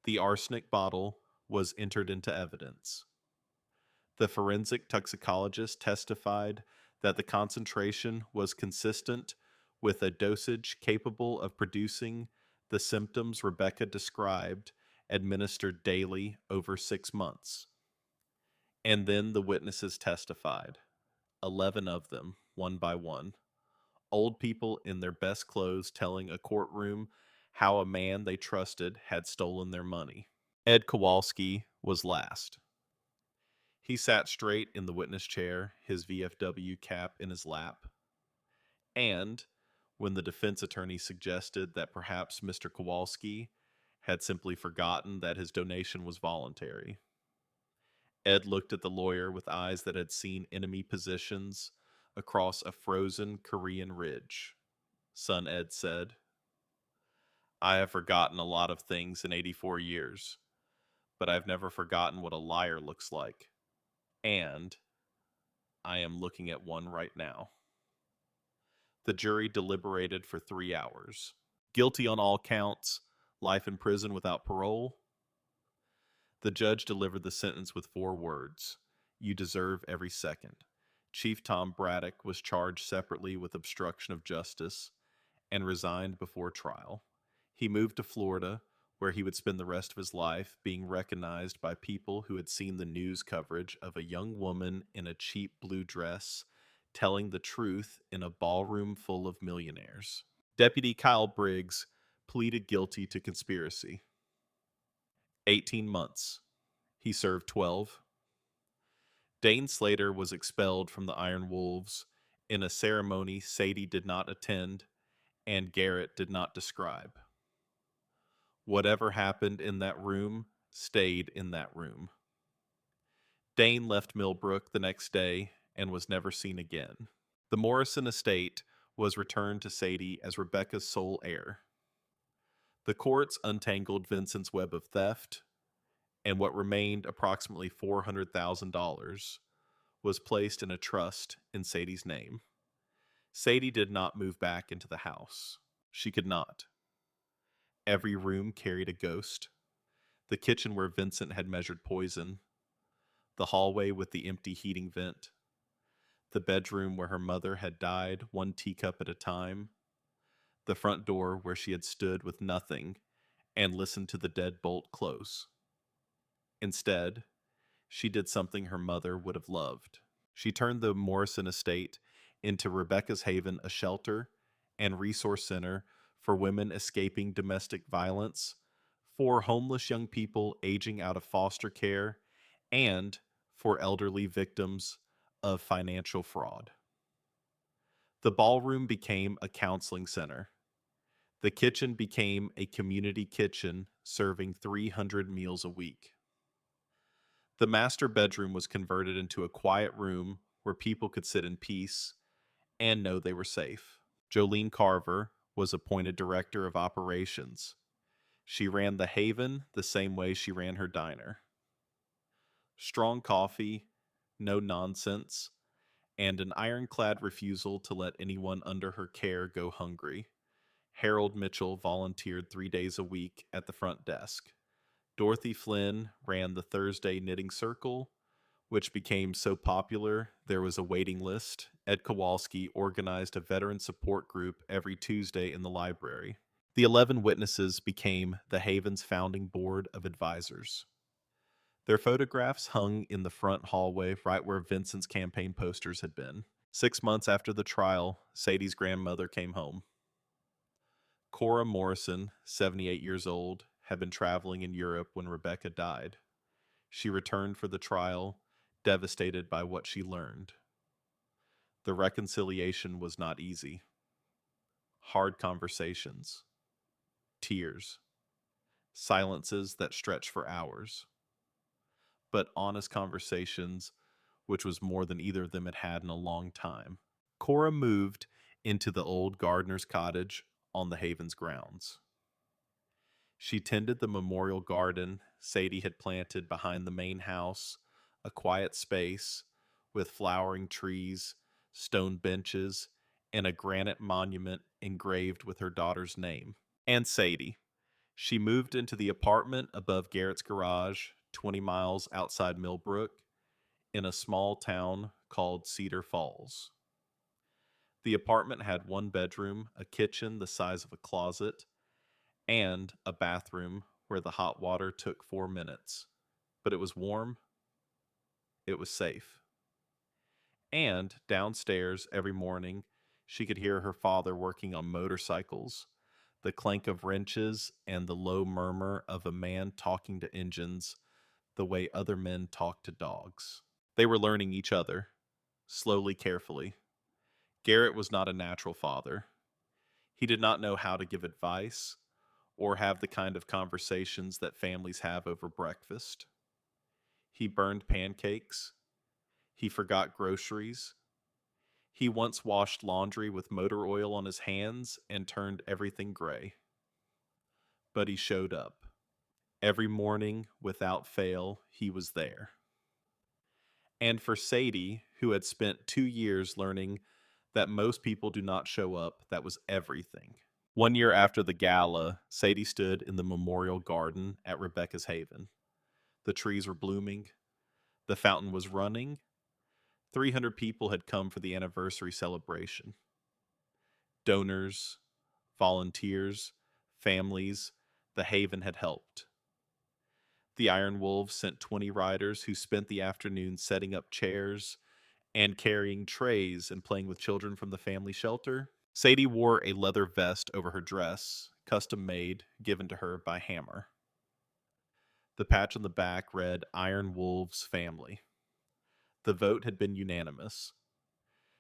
The arsenic bottle was entered into evidence. The forensic toxicologist testified that the concentration was consistent with a dosage capable of producing the symptoms Rebecca described, administered daily over 6 months. And then the witnesses testified, 11 of them, one by one. Old people in their best clothes telling a courtroom how a man they trusted had stolen their money. Ed Kowalski was last. He sat straight in the witness chair, his VFW cap in his lap. And when the defense attorney suggested that perhaps Mr. Kowalski had simply forgotten that his donation was voluntary, Ed looked at the lawyer with eyes that had seen enemy positions across a frozen Korean ridge. Son Ed said, I have forgotten a lot of things in 84 years, but I've never forgotten what a liar looks like. And I am looking at one right now. The jury deliberated for 3 hours. Guilty on all counts, life in prison without parole. The judge delivered the sentence with 4 words. You deserve every second. Chief Tom Braddock was charged separately with obstruction of justice and resigned before trial. He moved to Florida, where he would spend the rest of his life being recognized by people who had seen the news coverage of a young woman in a cheap blue dress telling the truth in a ballroom full of millionaires. Deputy Kyle Briggs pleaded guilty to conspiracy. 18 months. He served 12. Dane Slater was expelled from the Iron Wolves in a ceremony Sadie did not attend and Garrett did not describe. Whatever happened in that room stayed in that room. Dane left Millbrook the next day and was never seen again. The Morrison estate was returned to Sadie as Rebecca's sole heir. The courts untangled Vincent's web of theft, and what remained, approximately $400,000, was placed in a trust in Sadie's name. Sadie did not move back into the house. She could not. Every room carried a ghost. The kitchen where Vincent had measured poison, the hallway with the empty heating vent, the bedroom where her mother had died one teacup at a time, the front door where she had stood with nothing and listened to the deadbolt close. Instead, she did something her mother would have loved. She turned the Morrison estate into Rebecca's Haven, a shelter and resource center for women escaping domestic violence, for homeless young people aging out of foster care, and for elderly victims of financial fraud. The ballroom became a counseling center. The kitchen became a community kitchen serving 300 meals a week. The master bedroom was converted into a quiet room where people could sit in peace and know they were safe. Jolene Carver was appointed director of operations. She ran the Haven the same way she ran her diner. Strong coffee, no nonsense, and an ironclad refusal to let anyone under her care go hungry. Harold Mitchell volunteered 3 days a week at the front desk. Dorothy Flynn ran the Thursday Knitting Circle, which became so popular there was a waiting list. Ed Kowalski organized a veteran support group every Tuesday in the library. The 11 witnesses became the Haven's founding board of advisors. Their photographs hung in the front hallway right where Vincent's campaign posters had been. 6 months after the trial, Sadie's grandmother came home. Cora Morrison, 78 years old, had been traveling in Europe when Rebecca died. She returned for the trial, devastated by what she learned. The reconciliation was not easy. Hard conversations, tears, silences that stretched for hours, but honest conversations, which was more than either of them had had in a long time. Cora moved into the old gardener's cottage on the Haven's grounds. She tended the memorial garden Sadie had planted behind the main house, a quiet space with flowering trees, stone benches, and a granite monument engraved with her daughter's name. And Sadie. She moved into the apartment above Garrett's garage, 20 miles outside Millbrook, in a small town called Cedar Falls. The apartment had one bedroom, a kitchen the size of a closet, and a bathroom where the hot water took 4 minutes. But it was warm, it was safe. And downstairs every morning, she could hear her father working on motorcycles, the clank of wrenches, and the low murmur of a man talking to engines the way other men talk to dogs. They were learning each other, slowly, carefully. Garrett was not a natural father. He did not know how to give advice or have the kind of conversations that families have over breakfast. He burned pancakes. He forgot groceries. He once washed laundry with motor oil on his hands and turned everything gray. But he showed up. Every morning, without fail, he was there. And for Sadie, who had spent 2 years learning that most people do not show up, that was everything. One year after the gala, Sadie stood in the memorial garden at Rebecca's Haven. The trees were blooming. The fountain was running. 300 people had come for the anniversary celebration. Donors, volunteers, families, the Haven had helped. The Iron Wolves sent 20 riders who spent the afternoon setting up chairs and carrying trays and playing with children from the family shelter. Sadie wore a leather vest over her dress, custom made, given to her by Hammer. The patch on the back read Iron Wolves Family. The vote had been unanimous.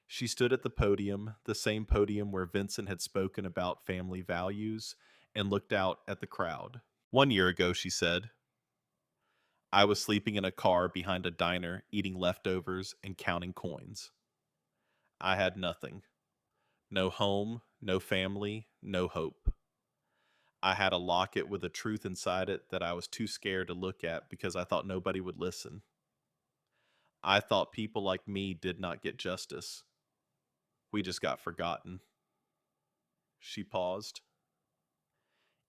She stood at the podium, the same podium where Vincent had spoken about family values, and looked out at the crowd. 1 year ago, she said, I was sleeping in a car behind a diner, eating leftovers and counting coins. I had nothing. No home, no family, no hope. I had a locket with a truth inside it that I was too scared to look at because I thought nobody would listen. I thought people like me did not get justice. We just got forgotten. She paused.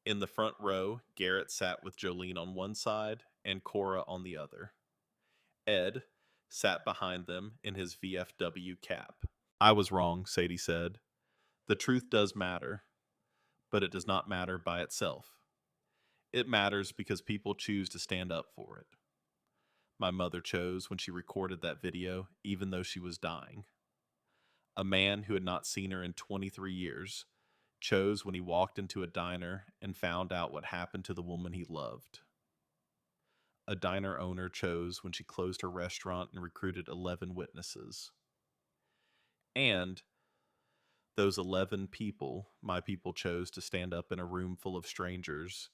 In the front row, Garrett sat with Jolene on one side and Cora on the other. Ed sat behind them in his VFW cap. I was wrong, Sadie said. The truth does matter, but it does not matter by itself. It matters because people choose to stand up for it. My mother chose when she recorded that video, even though she was dying. A man who had not seen her in 23 years chose when he walked into a diner and found out what happened to the woman he loved. A diner owner chose when she closed her restaurant and recruited 11 witnesses. And those 11 people, my people, chose to stand up in a room full of strangers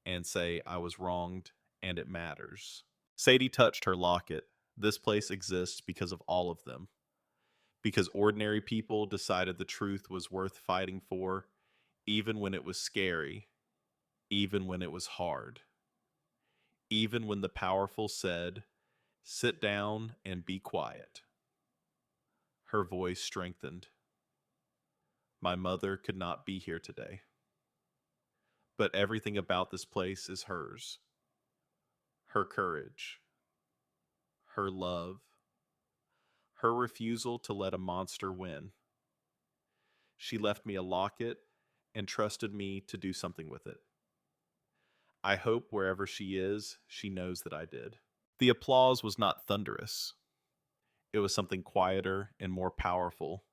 and say, I was wronged and it matters. Sadie touched her locket. This place exists because of all of them. Because ordinary people decided the truth was worth fighting for, even when it was scary, even when it was hard, even when the powerful said, sit down and be quiet. Her voice strengthened. My mother could not be here today. But everything about this place is hers. Her courage, her love, her refusal to let a monster win. She left me a locket and trusted me to do something with it. I hope wherever she is, she knows that I did. The applause was not thunderous. It was something quieter and more powerful.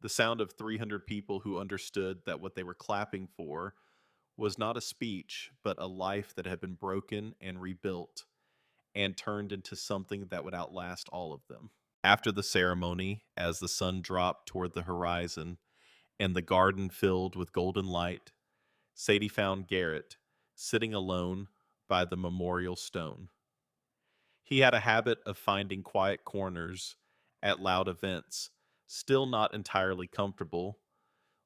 The sound of 300 people who understood that what they were clapping for was not a speech, but a life that had been broken and rebuilt and turned into something that would outlast all of them. After the ceremony, as the sun dropped toward the horizon and the garden filled with golden light, Sadie found Garrett sitting alone by the memorial stone. He had a habit of finding quiet corners at loud events, still not entirely comfortable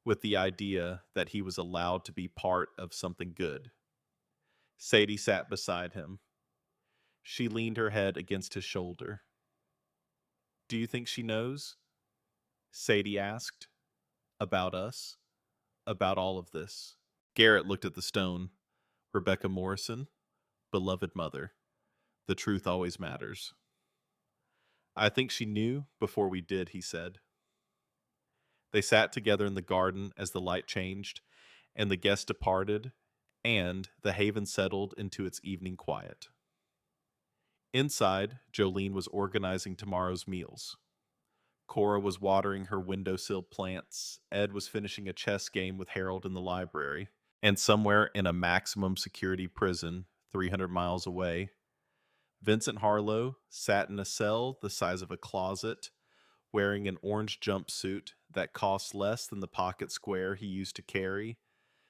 with the idea that he was allowed to be part of something good. Sadie sat beside him. She leaned her head against his shoulder. "Do you think she knows?" Sadie asked. "About us? About all of this?" Garrett looked at the stone. Rebecca Morrison, beloved mother. The truth always matters. "I think she knew before we did," he said. They sat together in the garden as the light changed, and the guests departed, and the haven settled into its evening quiet. Inside, Jolene was organizing tomorrow's meals. Cora was watering her windowsill plants, Ed was finishing a chess game with Harold in the library, and somewhere in a maximum security prison 300 miles away, Vincent Harlow sat in a cell the size of a closet, wearing an orange jumpsuit that cost less than the pocket square he used to carry,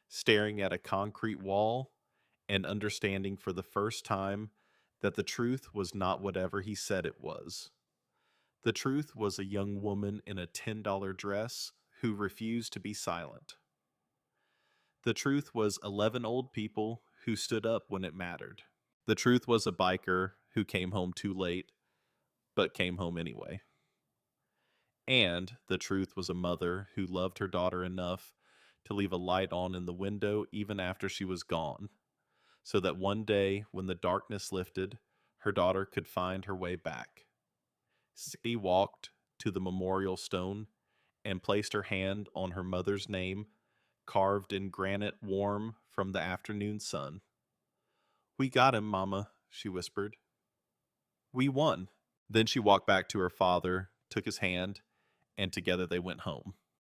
staring at a concrete wall and understanding for the first time that the truth was not whatever he said it was. The truth was a young woman in a $10 dress who refused to be silent. The truth was 11 old people who stood up when it mattered. The truth was a biker who came home too late, but came home anyway. And the truth was a mother who loved her daughter enough to leave a light on in the window even after she was gone, so that one day when the darkness lifted, her daughter could find her way back. Sadie walked to the memorial stone and placed her hand on her mother's name, carved in granite warm from the afternoon sun. "We got him, Mama," she whispered. "We won." Then she walked back to her father, took his hand, and together they went home.